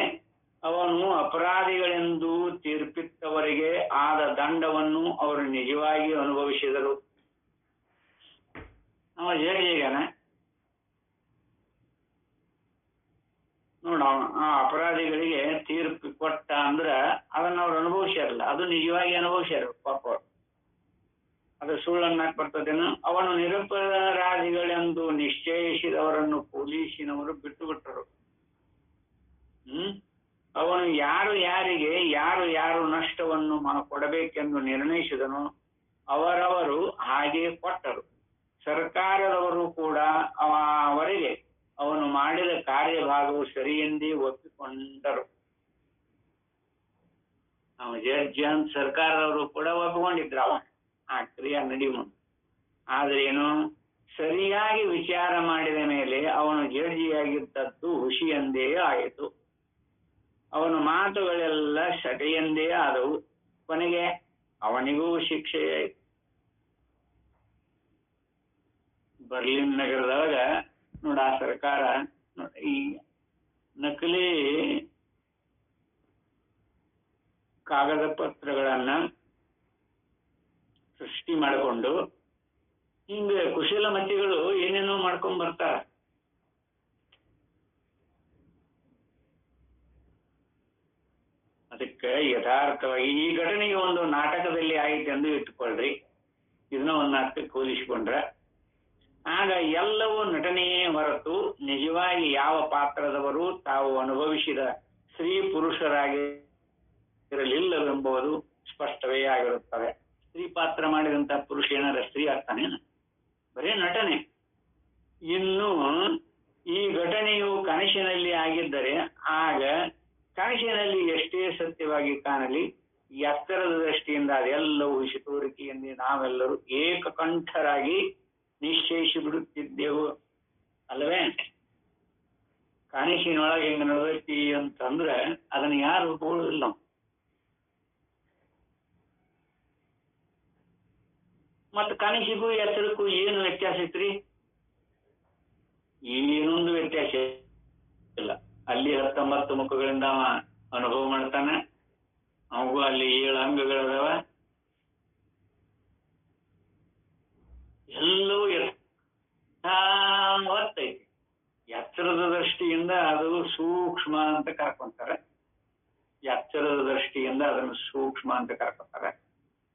ಅವನು ಅಪರಾಧಿಗಳೆಂದು ತೀರ್ಪಿತ್ತವರಿಗೆ ಆದ ದಂಡವನ್ನು ಅವರು ನಿಜವಾಗಿ ಅನುಭವಿಸಿದರು. ಅವ ಜಡ್ಜಿಗಾನ ನೋಡ, ಆ ಅಪರಾಧಿಗಳಿಗೆ ತೀರ್ಪು ಕೊಟ್ಟ ಅಂದ್ರ ಅದನ್ನ ಅವ್ರು ಅನುಭವಿಸ್ಯಾರಲ್ಲ, ಅದು ನಿಜವಾಗಿ ಅನುಭವಿಸ್ಯಾರ ಪಾಪ. ಅದು ಸುಳ್ಳನ್ನಾಕ್ ಬರ್ತದೇನು? ಅವನು ನಿರಪರಾಧಿಗಳೆಂದು ನಿಶ್ಚಯಿಸಿದವರನ್ನು ಪೊಲೀಸಿನವರು ಬಿಟ್ಟು ಬಿಟ್ಟರು. ಅವನು ಯಾರಿಗೆ ಯಾರು ನಷ್ಟವನ್ನು ಕೊಡಬೇಕೆಂದು ನಿರ್ಣಯಿಸಿದನು ಅವರವರು ಹಾಗೆ ಕೊಟ್ಟರು. ಸರ್ಕಾರದವರು ಕೂಡ ಅವರಿಗೆ ಅವನು ಮಾಡಿದ ಕಾರ್ಯಭಾಗವು ಸರಿಯೆಂದೇ ಒಪ್ಪಿಕೊಂಡರು. ಜಡ್ಜ್ ಅಂತ ಸರ್ಕಾರದವರು ಕೂಡ ಒಪ್ಪಿಕೊಂಡಿದ್ರು ಆ ಕ್ರಿಯಾ ನಡೆಯುವ. ಆದ್ರೇನು, ಸರಿಯಾಗಿ ವಿಚಾರ ಮಾಡಿದ ಮೇಲೆ ಅವನು ಜಡ್ಜಿಯಾಗಿದ್ದದ್ದು ಹುಷಿಯೆಂದೇ ಆಯಿತು. ಅವನ ಮಾತುಗಳೆಲ್ಲ ಸಟೆಯೆಂದೇ ಆದವು. ಕೊನೆಗೆ ಅವನಿಗೂ ಶಿಕ್ಷೆಯಾಯಿತು. ಬರ್ಲಿನ್ ನಗರದೊಳಗ ನೋಡ, ಆ ಸರ್ಕಾರ ಈ ನಕಲಿ ಕಾಗದ ಪತ್ರಗಳನ್ನ ಸೃಷ್ಟಿ ಮಾಡಿಕೊಂಡು ಹಿಂಗ ಕುಶಲಮತಿಗಳು ಏನೇನೋ ಮಾಡ್ಕೊಂಡ್ ಬರ್ತಾರ. ಅದಕ್ಕೆ ಯಥಾರ್ಥವಾಗಿ ಈ ಘಟನೆಗೆ ಒಂದು ನಾಟಕದಲ್ಲಿ ಆಯಿತು ಎಂದು ಇಟ್ಟುಕೊಳ್ರಿ. ಇದನ್ನ ಒಂದು ನಾಟಕಕ್ಕೆ ಹೋಲಿಸಿಕೊಂಡ್ರೆ ಆಗ ಎಲ್ಲವೂ ನಟನೆಯೇ ಹೊರತು ನಿಜವಾಗಿ ಯಾವ ಪಾತ್ರದವರು ತಾವು ಅನುಭವಿಸಿದ ಸ್ತ್ರೀ ಪುರುಷರಾಗಿರಲಿಲ್ಲವೆಂಬುದು ಸ್ಪಷ್ಟವೇ ಆಗಿರುತ್ತದೆ. ಸ್ತ್ರೀ ಪಾತ್ರ ಮಾಡಿದಂತ ಪುರುಷ ಏನಾರ ಸ್ತ್ರೀ ಆಗ್ತಾನೇನ? ಬರೇ ನಟನೆ. ಇನ್ನು ಈ ಘಟನೆಯು ಕನಸಿನಲ್ಲಿ ಆಗಿದ್ದರೆ ಆಗ ಕನಸಿನಲ್ಲಿ ಎಷ್ಟೇ ಸತ್ಯವಾಗಿ ಕಾಣಲಿ, ಎತ್ತರದ ದೃಷ್ಟಿಯಿಂದ ಅದೆಲ್ಲವೂ ಹುಸಿ ತೋರಿಕೆಯೆಂದು ನಾವೆಲ್ಲರೂ ಏಕಕಂಠರಾಗಿ ನಿಶ್ಚಯಿಸಿ ಬಿಡುತ್ತಿದ್ದೆವು ಅಲ್ಲವೇ? ಕನಸಿನೊಳಗೆ ಹಿಂಗ ನಡೆದೈತಿ ಅಂತಂದ್ರೆ ಅದನ್ನ ಯಾರು ಒಪ್ಕೊಳ್ಳೋದಿಲ್ಲ ನಾವು. ಮತ್ತ ಕನಸಿಗೂ ಹೆಸರಿಗೂ ಏನು ವ್ಯತ್ಯಾಸ ಐತ್ರಿ? ಏನೊಂದು ವ್ಯತ್ಯಾಸ ಇಲ್ಲ. ಅಲ್ಲಿ 19 ಮುಖಗಳಿಂದ ಅವ ಅನುಭವ ಮಾಡ್ತಾನ. ಅವಗೂ ಅಲ್ಲಿ 7 ಅಂಗಗಳದಾವ. ಎಲ್ಲವೂ ಯಥಾವತ್ತೈತಿ. ಎಚ್ಚರದ ದೃಷ್ಟಿಯಿಂದ ಅದು ಸೂಕ್ಷ್ಮ ಅಂತ ಕರ್ಕೊಂತಾರೆ. ಎಚ್ಚರದ ದೃಷ್ಟಿಯಿಂದ ಅದನ್ನು ಸೂಕ್ಷ್ಮ ಅಂತ ಕರ್ಕೊತಾರೆ.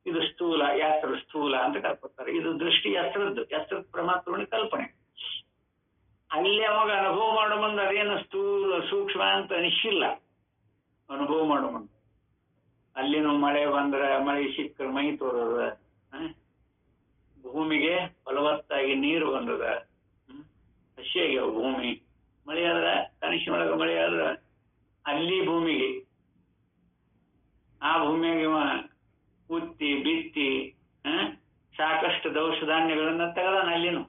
ಇದು ಸ್ಥೂಲ, ಎಚ್ಚರ ಸ್ಥೂಲ ಅಂತ ಕರ್ಕೊತಾರೆ. ಇದು ದೃಷ್ಟಿ ಎಚ್ಚರದ್ದು, ಎಚ್ಚರದ ಪರಮಾತ್ಮನ ಕಲ್ಪನೆ. ಅಲ್ಲಿ ಅವಾಗ ಅನುಭವ ಮಾಡೋ ಮುಂದೆ ಅದೇನು ಸ್ಥೂಲ ಸೂಕ್ಷ್ಮ ಅಂತ ಅನಿಸಿಲ್ಲ. ಅನುಭವ ಮಾಡೋ ಮುಂದೆ ಅಲ್ಲಿನೂ ಮಳೆ ಬಂದ್ರೆ ಮಳೆ ಸಿಕ್ಕರೆ ಮೈ ತೋರದ, ಭೂಮಿಗೆ ಫಲವತ್ತಾಗಿ ನೀರು ಬಂದದ, ಹಸಿಯಾಗ್ಯಾವ ಭೂಮಿ. ಮಳೆ ಆದ್ರೆ ಕನಸಿನೊಳಗೆ ಮಳೆ ಆದ್ರೆ ಅಲ್ಲಿ ಭೂಮಿಗೆ, ಆ ಭೂಮಿಯಾಗ ಉತ್ತಿ ಬಿತ್ತಿ ಸಾಕಷ್ಟು ದವಸ ಧಾನ್ಯಗಳನ್ನ ತೆಗೆದಾನ. ಅಲ್ಲಿನೂ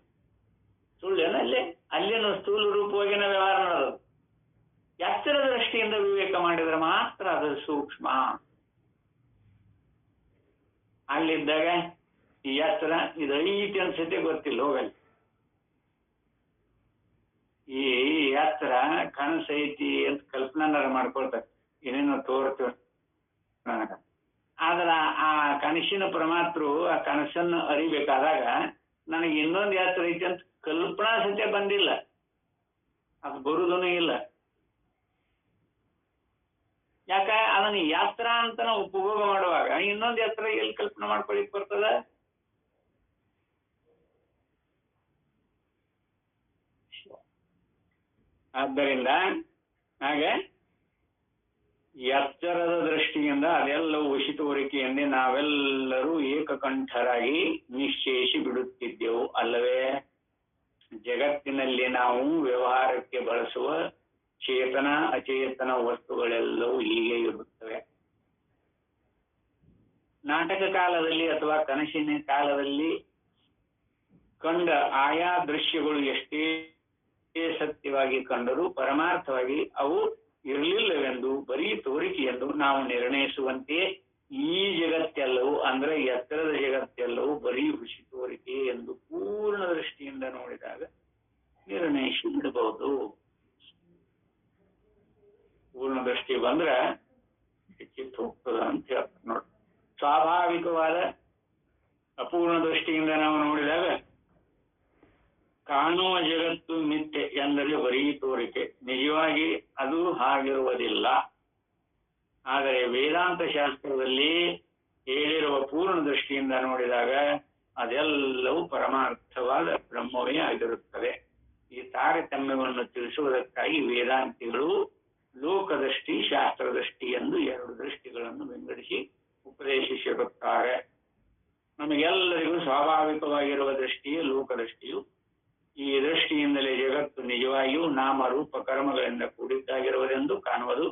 ಸುಳ್ಳೇನ ಅಲ್ಲಿನೂ ಸ್ಥೂಲ ರೂಪವಾಗಿನ ವ್ಯವಹಾರ ಮಾಡೋದು. ಎಚ್ಚರ ದೃಷ್ಟಿಯಿಂದ ವಿವೇಕ ಮಾಡಿದ್ರೆ ಮಾತ್ರ ಅದು ಸೂಕ್ಷ್ಮ. ಅಲ್ಲಿದ್ದಾಗ ಈ ಎಚ್ಚರ ಇದು ಐತಿ ಅನ್ಸತೆ ಗೊತ್ತಿಲ್ಲ, ಹೋಗಲ್ಲಿ ಈ ಎಚ್ಚರ ಕನಸೈತಿ ಅಂತ ಕಲ್ಪನಾರ ಮಾಡ್ಕೊಳ್ತಾರೆ, ಏನೇನೋ ತೋರ್ತೀವಿ ನನಗ. ಆದ್ರ ಆ ಕನಸಿನ ಪರಮಾತ್ರು ಆ ಕನಸನ್ನು ಅರಿಬೇಕಾದಾಗ ನನಗೆ ಇನ್ನೊಂದು ಎಚ್ಚರ ಐತಿ ಅಂತ ಕಲ್ಪನಾ ಸತ್ಯ ಬಂದಿಲ್ಲ, ಅದು ಬರುದೂ ಇಲ್ಲ. ಯಾಕ ಅದನ್ನ ಯಾತ್ರ ಅಂತ ನಾವು ಉಪಭೋಗ ಮಾಡುವಾಗ ಇನ್ನೊಂದು ಯಾತ್ರ ಎಲ್ಲಿ ಕಲ್ಪನೆ ಮಾಡ್ಕೊಳಿಕ್ ಬರ್ತದ? ಆದ್ದರಿಂದ ಹಾಗೆ ಎಚ್ಚರದ ದೃಷ್ಟಿಯಿಂದ ಅದೆಲ್ಲವೂ ವಶಿತೋರಿಕೆಯಂದೇ ನಾವೆಲ್ಲರೂ ಏಕಕಂಠರಾಗಿ ನಿಶ್ಚಯಿಸಿ ಬಿಡುತ್ತಿದ್ದೆವು ಅಲ್ಲವೇ? ಜಗತ್ತಿನಲ್ಲಿ ನಾವು ವ್ಯವಹಾರಕ್ಕೆ ಬಳಸುವ ಚೇತನ ಅಚೇತನ ವಸ್ತುಗಳೆಲ್ಲವೂ ಹೀಗೆ ಇರುತ್ತವೆ. ನಾಟಕ ಕಾಲದಲ್ಲಿ ಅಥವಾ ಕನಸಿನ ಕಾಲದಲ್ಲಿ ಕಂಡ ಆಯಾ ದೃಶ್ಯಗಳು ಎಷ್ಟೇ ಸತ್ಯವಾಗಿ ಕಂಡರೂ ಪರಮಾರ್ಥವಾಗಿ ಅವು ಇರಲಿಲ್ಲವೆಂದು ಬರೀ ತೋರಿಕೆಯೆಂದು ನಾವು ನಿರ್ಣಯಿಸುವಂತೆ ಈ ಜಗತ್ತೆಲ್ಲವೂ ಅಂದ್ರೆ ಎತ್ತರದ ಜಗತ್ತೆಲ್ಲವೂ ಬರೀ ಹುಸಿ ತೋರಿಕೆ ಎಂದು ಪೂರ್ಣ ದೃಷ್ಟಿಯಿಂದ ನೋಡಿದಾಗ ನಿರ್ಣಯಿಸಿ ಬಿಡಬಹುದು. ಪೂರ್ಣ ದೃಷ್ಟಿ ಬಂದ್ರೆ ಹೆಚ್ಚಿತ್ತು ಹೋಗ್ತದ ಅಂತ ಹೇಳ್ತಾರೆ ನೋಡಿ. ಸ್ವಾಭಾವಿಕವಾದ ಅಪೂರ್ಣ ದೃಷ್ಟಿಯಿಂದ ನಾವು ನೋಡಿದಾಗ ಕಾಣುವ ಜಗತ್ತು ಮಿಥ್ಯೆ ಎಂದರೆ ಬರೀ ತೋರಿಕೆ, ನಿಜವಾಗಿ ಅದು ಹಾಗಿರುವುದಿಲ್ಲ. ಆದರೆ ವೇದಾಂತ ಶಾಸ್ತ್ರದಲ್ಲಿ ಹೇಳಿರುವ ಪೂರ್ಣ ದೃಷ್ಟಿಯಿಂದ ನೋಡಿದಾಗ ಅದೆಲ್ಲವೂ ಪರಮಾರ್ಥವಾದ ಬ್ರಹ್ಮವೇ ಆಗಿರುತ್ತದೆ. ಈ ತಾರತಮ್ಯವನ್ನು ತಿಳಿಸುವುದಕ್ಕಾಗಿ ವೇದಾಂತಿಗಳು ಲೋಕದೃಷ್ಟಿ ಶಾಸ್ತ್ರದೃಷ್ಟಿ ಎಂದು 2 ದೃಷ್ಟಿಗಳನ್ನು ವಿಂಗಡಿಸಿ ಉಪದೇಶಿಸಿರುತ್ತಾರೆ. ನಮಗೆಲ್ಲರಿಗೂ ಸ್ವಾಭಾವಿಕವಾಗಿರುವ ದೃಷ್ಟಿಯೇ ಲೋಕದೃಷ್ಟಿಯು. ಈ ದೃಷ್ಟಿಯಿಂದಲೇ ಜಗತ್ತು ನಿಜವಾಗಿಯೂ ನಾಮ ರೂಪ ಕರ್ಮಗಳಿಂದ ಕೂಡಿದ್ದಾಗಿರುವುದೆಂದು ಕಾಣುವುದು.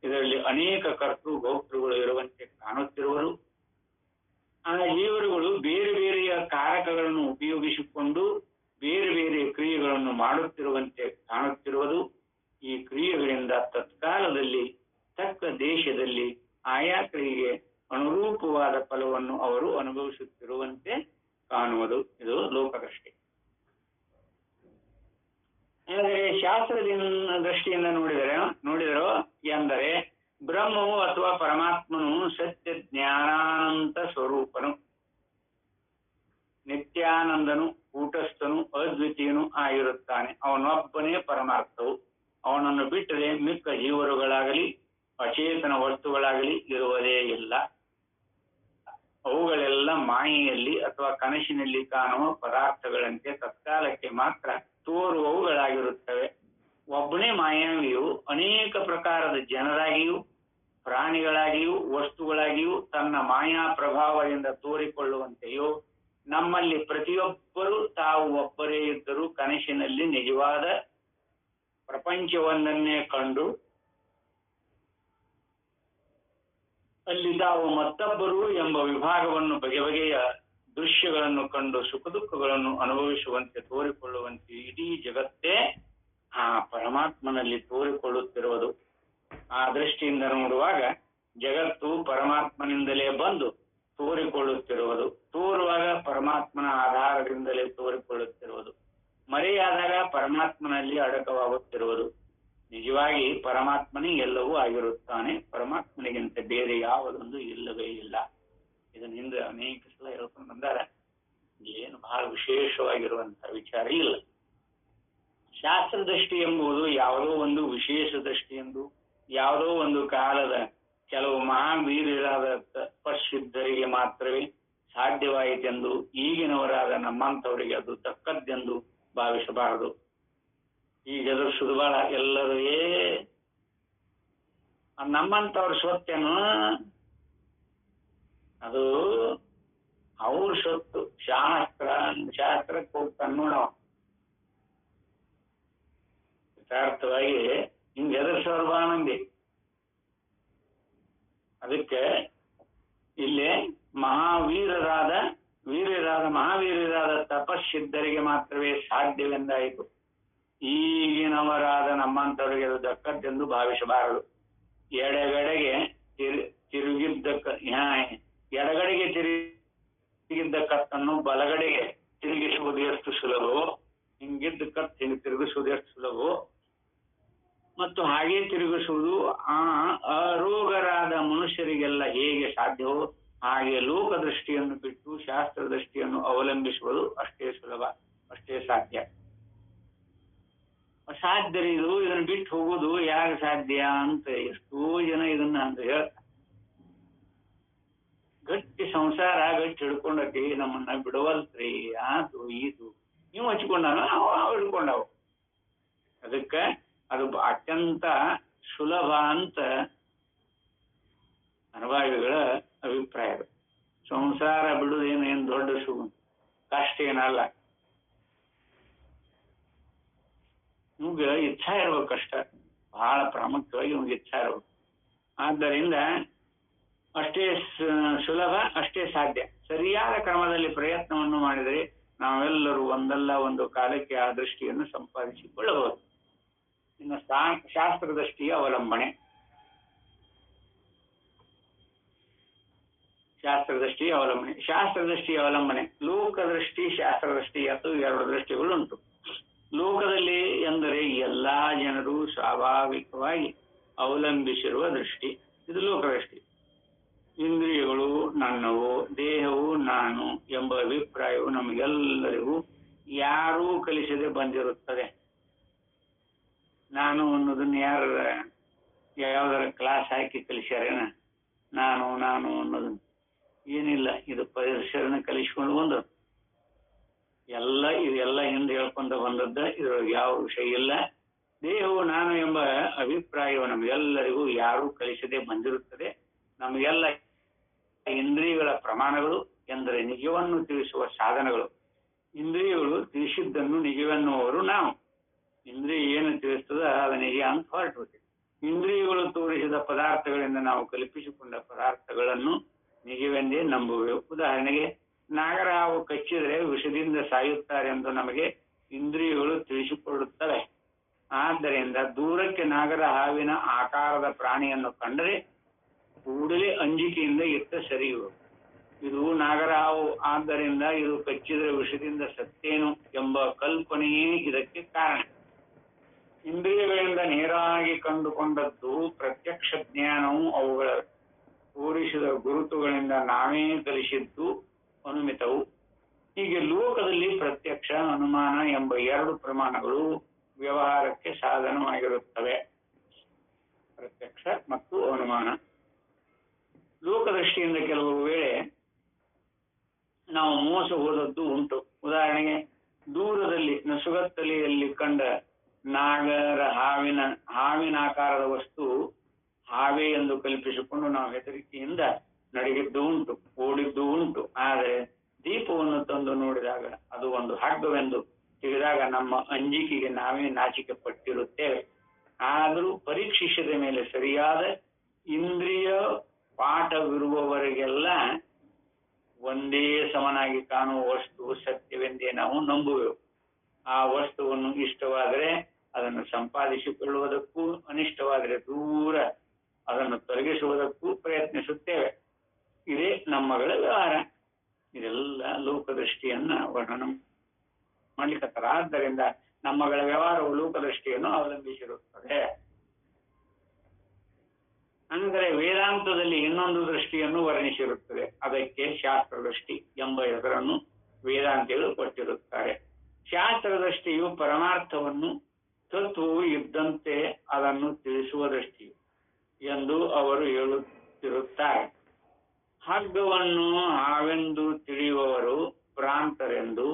ಇದರಲ್ಲಿ ಅನೇಕ ಕರ್ತೃ ಭೋಕ್ತೃಗಳು ಇರುವಂತೆ ಕಾಣುತ್ತಿರುವರು. ಆ ಜೀವರುಗಳು ಬೇರೆ ಬೇರೆಯ ಕಾರಕಗಳನ್ನು ಉಪಯೋಗಿಸಿಕೊಂಡು ಬೇರೆ ಬೇರೆ ಕ್ರಿಯೆಗಳನ್ನು ಮಾಡುತ್ತಿರುವಂತೆ ಕಾಣುತ್ತಿರುವುದು. ಈ ಕ್ರಿಯೆಗಳಿಂದ ತತ್ಕಾಲದಲ್ಲಿ ತಕ್ಕ ದೇಶದಲ್ಲಿ ಆಯಾ ಕ್ರಿಯೆಗೆ ಅನುರೂಪವಾದ ಫಲವನ್ನು ಅವರು ಅನುಭವಿಸುತ್ತಿರುವಂತೆ ಕಾಣುವುದು. ಇದು ಲೋಕದೃಷ್ಟಿ. ಆದರೆ ಶಾಸ್ತ್ರದಿಂದ ದೃಷ್ಟಿಯಿಂದ ನೋಡಿದರೋ ಎಂದರೆ ಬ್ರಹ್ಮವು ಅಥವಾ ಪರಮಾತ್ಮನು ಸತ್ಯ ಜ್ಞಾನಾನಂತ ಸ್ವರೂಪನು, ನಿತ್ಯಾನಂದನು, ಕೂಟಸ್ಥನು, ಅದ್ವಿತೀಯನು ಆಗಿರುತ್ತಾನೆ. ಅವನೊಬ್ಬನೇ ಪರಮಾರ್ಥವು. ಅವನನ್ನು ಬಿಟ್ಟರೆ ಮಿಕ್ಕ ಜೀವರುಗಳಾಗಲಿ ಅಚೇತನ ವಸ್ತುಗಳಾಗಲಿ ಇರುವುದೇ ಇಲ್ಲ. ಅವುಗಳೆಲ್ಲ ಮಾಯೆಯಲ್ಲಿ ಅಥವಾ ಕನಸಿನಲ್ಲಿ ಕಾಣುವ ಪದಾರ್ಥಗಳಂತೆ ತತ್ಕಾಲಕ್ಕೆ ಮಾತ್ರ ತೋರುವವುಗಳಾಗಿರುತ್ತವೆ. ಒಬ್ಬನೇ ಮಾಯಾವಿಯು ಅನೇಕ ಪ್ರಕಾರದ ಜನರಾಗಿಯೂ ಪ್ರಾಣಿಗಳಾಗಿಯೂ ವಸ್ತುಗಳಾಗಿಯೂ ತನ್ನ ಮಾಯಾ ಪ್ರಭಾವದಿಂದ ತೋರಿಕೊಳ್ಳುವಂತೆಯೋ ನಮ್ಮಲ್ಲಿ ಪ್ರತಿಯೊಬ್ಬರೂ ತಾವು ಒಬ್ಬರೇ ಇದ್ದರೂ ಕನಸಿನಲ್ಲಿ ನಿಜವಾದ ಪ್ರಪಂಚವೊಂದನ್ನೇ ಕಂಡು ಅಲ್ಲಿ ತಾವು ಮತ್ತೊಬ್ಬರು ಎಂಬ ವಿಭಾಗವನ್ನು ಬಗೆ ಬಗೆಯ ದೃಶ್ಯಗಳನ್ನು ಕಂಡು ಸುಖ ದುಃಖಗಳನ್ನು ಅನುಭವಿಸುವಂತೆ ತೋರಿಕೊಳ್ಳುವಂತೆ ಇಡೀ ಜಗತ್ತೇ ಆ ಪರಮಾತ್ಮನಲ್ಲಿ ತೋರಿಕೊಳ್ಳುತ್ತಿರುವುದು. ಆ ದೃಷ್ಟಿಯಿಂದ ನೋಡುವಾಗ ಜಗತ್ತು ಪರಮಾತ್ಮನಿಂದಲೇ ಬಂದು ತೋರಿಕೊಳ್ಳುತ್ತಿರುವುದು, ತೋರುವಾಗ ಪರಮಾತ್ಮನ ಆಧಾರದಿಂದಲೇ ತೋರಿಕೊಳ್ಳುತ್ತಿರುವುದು, ಮರೆಯಾದಾಗ ಪರಮಾತ್ಮನಲ್ಲಿ ಅಡಕವಾಗುತ್ತಿರುವುದು. ನಿಜವಾಗಿ ಪರಮಾತ್ಮನೇ ಎಲ್ಲವೂ ಆಗಿರುತ್ತಾನೆ, ಪರಮಾತ್ಮನಿಗಿಂತ ಬೇರೆ ಯಾವುದೊಂದು ಇಲ್ಲವೇ ಇಲ್ಲ. ಇದನ್ನ ಹಿಂದೆ ಅನೇಕ ಸಲ ಹೇಳ್ಕೊಂಡು ಬಂದಾರ. ಏನು ಬಹಳ ವಿಶೇಷವಾಗಿರುವಂತಹ ವಿಚಾರ ಇಲ್ಲ. ಶಾಸ್ತ್ರದೃಷ್ಟಿ ಎಂಬುದು ಯಾವುದೋ ಒಂದು ವಿಶೇಷ ದೃಷ್ಟಿ ಎಂದು, ಯಾವುದೋ ಒಂದು ಕಾಲದ ಕೆಲವು ಮಹಾವೀರರಾದ ತಪಸ್ಸಿದ್ಧರಿಗೆ ಮಾತ್ರವೇ ಸಾಧ್ಯವಾಯಿತೆಂದು, ಈಗಿನವರಾದ ನಮ್ಮಂಥವರಿಗೆ ಅದು ತಕ್ಕದ್ದೆಂದು ಭಾವಿಸಬಾರದು. ಈಗ ಎದುರಿಸುದು ಬಹಳ ಎಲ್ಲರೂ ನಮ್ಮಂಥವ್ರ ಸ್ವತ್ತೇನು, ಅದು ಅವ್ರ ಸ್ವತ್ತು, ಶಾಸ್ತ್ರಕ್ಕೆ ಹೋಗ್ತಾನೆ ನೋಡವ. ಯಥಾರ್ಥವಾಗಿ ಹಿಂಗೆ ಎದುರಿಸೋರು ಬಹಳ ಮಂದಿ. ಅದಕ್ಕೆ ಇಲ್ಲಿ ಮಹಾವೀರರಾದ ತಪಸ್ಸಿದ್ಧರಿಗೆ ಮಾತ್ರವೇ ಸಾಧ್ಯವೆಂದಾಯಿತು. ಈಗಿನವರಾದ ನಮ್ಮಂಥವರಿಗೆ ಅದು ದಕ್ಕದ್ದೆಂದು ಭಾವಿಸಬಾರದು. ಎಡಗಡೆಗೆ ತಿರುಗಿದ್ದ ಕತ್ತನ್ನು ಬಲಗಡೆಗೆ ತಿರುಗಿಸುವುದು ಎಷ್ಟು ಸುಲಭವೋ, ಹಿಂಗಿದ್ದ ಕತ್ತು ಹಿಂಗೆ ತಿರುಗಿಸುವುದು ಎಷ್ಟು ಸುಲಭವೋ, ಮತ್ತು ಹಾಗೆ ತಿರುಗಿಸುವುದು ಅರೋಗರಾದ ಮನುಷ್ಯರಿಗೆಲ್ಲ ಹೇಗೆ ಸಾಧ್ಯವೋ ಹಾಗೆ ಲೋಕದೃಷ್ಟಿಯನ್ನು ಬಿಟ್ಟು ಶಾಸ್ತ್ರ ದೃಷ್ಟಿಯನ್ನು ಅವಲಂಬಿಸುವುದು ಅಷ್ಟೇ ಸುಲಭ, ಅಷ್ಟೇ ಸಾಧ್ಯ. ಅಸಾಧ್ಯ ಇದು, ಇದನ್ನ ಬಿಟ್ಟು ಹೋಗುದು ಯಾಕೆ ಸಾಧ್ಯ ಅಂತ ಎಷ್ಟೋ ಜನ ಇದನ್ನ ಅಂತ ಹೇಳ್ತಾರೆ. ಗಟ್ಟಿ ಸಂಸಾರ ಗಟ್ಟಿ ಹಿಡ್ಕೊಂಡತಿ, ನಮ್ಮನ್ನ ಬಿಡವಲ್ತ್ರಿ, ಆತು ಈತು ನೀವು ಹಚ್ಕೊಂಡಾನ ಅವ್ ಹಿಡ್ಕೊಂಡವು. ಅದಕ್ಕೆ ಅದು ಅತ್ಯಂತ ಸುಲಭ ಅಂತ ಅನುಭವಿಗಳ ಅಭಿಪ್ರಾಯ. ಸಂಸಾರ ಬಿಡುವುದೇನು ಏನು ದೊಡ್ಡ ಕಷ್ಟ ಏನಲ್ಲ. ಇವಾಗ ಇಚ್ಛಾ ಇರ್ಬೇಕು ಕಷ್ಟ, ಬಹಳ ಪ್ರಾಮುಖ್ಯವಾಗಿ ಇವಾಗ ಇಚ್ಛಾ ಇರ್ಬೇಕು. ಆದ್ದರಿಂದ ಅಷ್ಟೇ ಸುಲಭ, ಅಷ್ಟೇ ಸಾಧ್ಯ. ಸರಿಯಾದ ಕ್ರಮದಲ್ಲಿ ಪ್ರಯತ್ನವನ್ನು ಮಾಡಿದರೆ ನಾವೆಲ್ಲರೂ ಒಂದಲ್ಲ ಒಂದು ಕಾಲಕ್ಕೆ ಆ ದೃಷ್ಟಿಯನ್ನು ಸಂಪಾದಿಸಿಕೊಳ್ಳಬಹುದು. ಇನ್ನು ಶಾಸ್ತ್ರದೃಷ್ಟಿಯ ಅವಲಂಬನೆ. ಶಾಸ್ತ್ರದೃಷ್ಟಿಯ ಅವಲಂಬನೆ ಲೋಕದೃಷ್ಟಿ, ಶಾಸ್ತ್ರದೃಷ್ಟಿ ಅಥವಾ ಎರಡು ದೃಷ್ಟಿಗಳು ಉಂಟು. ಲೋಕದಲ್ಲಿ ಎಂದರೆ ಎಲ್ಲಾ ಜನರು ಸ್ವಾಭಾವಿಕವಾಗಿ ಅವಲಂಬಿಸಿರುವ ದೃಷ್ಟಿ, ಇದು ಲೋಕದೃಷ್ಟಿ. ಇಂದ್ರಿಯಗಳು ನನ್ನವು, ದೇಹವು ನಾನು ಎಂಬ ಅಭಿಪ್ರಾಯವು ನಮಗೆಲ್ಲರಿಗೂ ಯಾರೂ ಕಲಿಸದೆ ಬಂದಿರುತ್ತದೆ. ನಾನು ಅನ್ನೋದನ್ನ ಯಾವ್ದಾರ ಕ್ಲಾಸ್ ಹಾಕಿ ಕಲಿಸ್ಯಾರೇನ? ನಾನು ಅನ್ನೋದನ್ನ ಏನಿಲ್ಲ, ಇದು ಪರಿಸರನ ಕಲಿಸ್ಕೊಂಡು ಬಂದದ್ದು. ಇದೆಲ್ಲ ಹಿಂದೆ ಹೇಳ್ಕೊಂಡ ಬಂದದ್ದ, ಇದ್ರೊಳಗೆ ಯಾವ ವಿಷಯ ಇಲ್ಲ. ದೇಹವು ನಾನು ಎಂಬ ಅಭಿಪ್ರಾಯವು ನಮಗೆಲ್ಲರಿಗೂ ಯಾರೂ ಕಲಿಸದೆ ಬಂದಿರುತ್ತದೆ. ನಮಗೆಲ್ಲ ಇಂದ್ರಿಯಗಳ ಪ್ರಮಾಣಗಳು ಎಂದರೆ ನಿಜವನ್ನು ತಿಳಿಸುವ ಸಾಧನಗಳು. ಇಂದ್ರಿಯಗಳು ತಿಳಿಸಿದ್ದನ್ನು ನಿಜವೆನ್ನುವರು ನಾವು. ಇಂದ್ರಿಯ ಏನು ತಿಳಿಸ್ತದ ಅದು ನಿಜ ಅಂತ ಹೊರಟುತ್ತೆ. ಇಂದ್ರಿಯಗಳು ತೋರಿಸಿದ ಪದಾರ್ಥಗಳಿಂದ ನಾವು ಕಲ್ಪಿಸಿಕೊಂಡ ಪದಾರ್ಥಗಳನ್ನು ನಿಜವೆಂದೇ ನಂಬುವೆವು. ಉದಾಹರಣೆಗೆ, ನಾಗರ ಹಾವು ಕಚ್ಚಿದರೆ ವಿಷದಿಂದ ಸಾಯುತ್ತಾರೆ ಎಂದು ನಮಗೆ ಇಂದ್ರಿಯಗಳು ತಿಳಿಸಿಕೊಳ್ಳುತ್ತವೆ. ಆದ್ದರಿಂದ ದೂರಕ್ಕೆ ನಾಗರ ಹಾವಿನ ಆಕಾರದ ಪ್ರಾಣಿಯನ್ನು ಕಂಡರೆ ಕೂಡಲೇ ಅಂಜಿಕೆಯಿಂದ ಇತ್ತ ಸರಿಯುವುದು. ಇದು ನಾಗರ ಹಾವು, ಆದ್ದರಿಂದ ಇದು ಕಚ್ಚಿದರೆ ವಿಷದಿಂದ ಸತ್ತೇನು ಎಂಬ ಕಲ್ಪನೆಯೇ ಇದಕ್ಕೆ ಕಾರಣ. ಇಂದ್ರಿಯಗಳಿಂದ ನೇರಾಗಿ ಕಂಡುಕೊಂಡದ್ದು ಪ್ರತ್ಯಕ್ಷ ಜ್ಞಾನವು ಅವುಗಳ ತೋರಿಸಿದ ಗುರುತುಗಳಿಂದ ನಾವೇ ಕಲಿಸಿದ್ದು ಅನುಮಿತವು. ಹೀಗೆ ಲೋಕದಲ್ಲಿ ಪ್ರತ್ಯಕ್ಷ, ಅನುಮಾನ ಎಂಬ ಎರಡು ಪ್ರಮಾಣಗಳು ವ್ಯವಹಾರಕ್ಕೆ ಸಾಧನವಾಗಿರುತ್ತವೆ. ಪ್ರತ್ಯಕ್ಷ ಮತ್ತು ಅನುಮಾನ. ಲೋಕದೃಷ್ಟಿಯಿಂದ ಕೆಲವು ವೇಳೆ ನಾವು ಮೋಸ ಹೋದದ್ದು ಉಂಟು. ಉದಾಹರಣೆಗೆ, ದೂರದಲ್ಲಿ ನಸುಗತ್ತಲೆಯಲ್ಲಿ ಕಂಡ ನಾಗರ ಹಾವಿನಾಕಾರದ ವಸ್ತು ಹಾವೇ ಎಂದು ಕಲ್ಪಿಸಿಕೊಂಡು ನಾವು ಹೆದರಿಕೆಯಿಂದ ನಡೆಗಿದ್ದು ಉಂಟು, ಓಡಿದ್ದು ಉಂಟು. ಆದರೆ ದೀಪವನ್ನು ತಂದು ನೋಡಿದಾಗ ಅದು ಒಂದು ಹಗ್ಗವೆಂದು ತಿಳಿದಾಗ ನಮ್ಮ ಅಂಜಿಕೆಗೆ ನಾವೇ ನಾಚಿಕೆ ಪಟ್ಟಿರುತ್ತೇವೆ. ಆದರೂ ಪರೀಕ್ಷಿಸಿದ ಮೇಲೆ ಸರಿಯಾದ ಇಂದ್ರಿಯ ಪಾಠವಿರುವವರಿಗೆಲ್ಲ ಒಂದೇ ಸಮನಾಗಿ ಕಾಣುವ ವಸ್ತು ಸತ್ಯವೆಂದೇ ನಾವು ನಂಬುವೆವು. ಆ ವಸ್ತುವನ್ನು ಇಷ್ಟವಾದರೆ ಅದನ್ನು ಸಂಪಾದಿಸಿಕೊಳ್ಳುವುದಕ್ಕೂ, ಅನಿಷ್ಟವಾದರೆ ದೂರ ಅದನ್ನು ತೊಲಗಿಸುವುದಕ್ಕೂ ಪ್ರಯತ್ನಿಸುತ್ತೇವೆ. ಇದೇ ನಮ್ಮಗಳ ವ್ಯವಹಾರ. ಇದೆಲ್ಲ ಲೋಕದೃಷ್ಟಿಯನ್ನ ವರ್ಣನ ಮಾಡ್ಲಿಕ್ಕತ್ತಾರ. ಆದ್ದರಿಂದ ನಮ್ಮಗಳ ವ್ಯವಹಾರವು ಲೋಕದೃಷ್ಟಿಯನ್ನು ಅವಲಂಬಿಸಿರುತ್ತದೆ. ಅಂದರೆ ವೇದಾಂತದಲ್ಲಿ ಇನ್ನೊಂದು ದೃಷ್ಟಿಯನ್ನು ವರ್ಣಿಸಿರುತ್ತದೆ. ಅದಕ್ಕೆ ಶಾಸ್ತ್ರದೃಷ್ಟಿ ಎಂಬ ಹೆಸರನ್ನು ವೇದಾಂತಿಗಳು ಕೊಟ್ಟಿರುತ್ತಾರೆ. ಶಾಸ್ತ್ರದೃಷ್ಟಿಯು ಪರಮಾರ್ಥವನ್ನು ತತ್ವವು ಇದ್ದಂತೆ ಅದನ್ನು ತಿಳಿಸುವ ದೃಷ್ಟಿ ಎಂದು ಅವರು ಹೇಳುತ್ತಿರುತ್ತಾರೆ. ಹಗ್ಗವನ್ನು ಹಾವೆಂದು ತಿಳಿಯುವವರು ಭ್ರಾಂತರೆಂದು,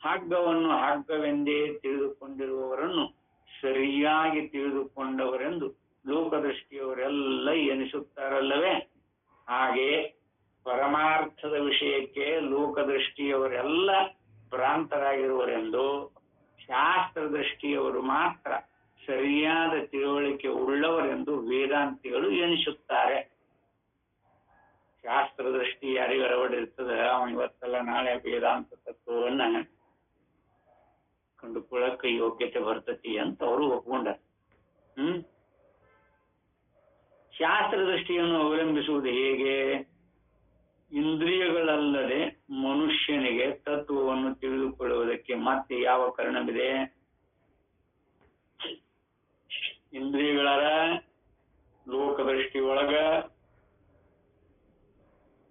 ಹಗ್ಗವನ್ನು ಹಗ್ಗವೆಂದೇ ತಿಳಿದುಕೊಂಡಿರುವವರನ್ನು ಸರಿಯಾಗಿ ತಿಳಿದುಕೊಂಡವರೆಂದು ಲೋಕದೃಷ್ಟಿಯವರೆಲ್ಲ ಎನಿಸುತ್ತಾರಲ್ಲವೇ? ಹಾಗೆ ಪರಮಾರ್ಥದ ವಿಷಯಕ್ಕೆ ಲೋಕದೃಷ್ಟಿಯವರೆಲ್ಲ ಭ್ರಾಂತರಾಗಿರುವರೆಂದು, ಶಾಸ್ತ್ರದೃಷ್ಟಿಯವರು ಮಾತ್ರ ಸರಿಯಾದ ತಿಳುವಳಿಕೆ ಉಳ್ಳವರೆಂದು ವೇದಾಂತಿಗಳು ಎನಿಸುತ್ತಾರೆ. ಶಾಸ್ತ್ರದೃಷ್ಟಿ ಯಾರಿಗೆ ಅಳವಡಿರ್ತದೆ ಅವನು ಇವತ್ತಲ್ಲ ನಾಳೆ ವೇದಾಂತ ತತ್ವವನ್ನ ಕಂಡುಕೊಳ್ಳಕ್ಕೆ ಯೋಗ್ಯತೆ ಬರ್ತತಿ ಅಂತ ಅವರು ಒಪ್ಕೊಂಡಾರ. ಶಾಸ್ತ್ರದೃಷ್ಟಿಯನ್ನು ಅವಲಂಬಿಸುವುದು ಹೇಗೆ? ಇಂದ್ರಿಯಗಳಲ್ಲದೆ ಮನುಷ್ಯನಿಗೆ ತತ್ವವನ್ನು ತಿಳಿದುಕೊಳ್ಳುವುದಕ್ಕೆ ಮತ್ತೆ ಯಾವ ಕಾರಣವಿದೆ? ಇಂದ್ರಿಯಗಳ ಲೋಕದೃಷ್ಟಿ ಒಳಗ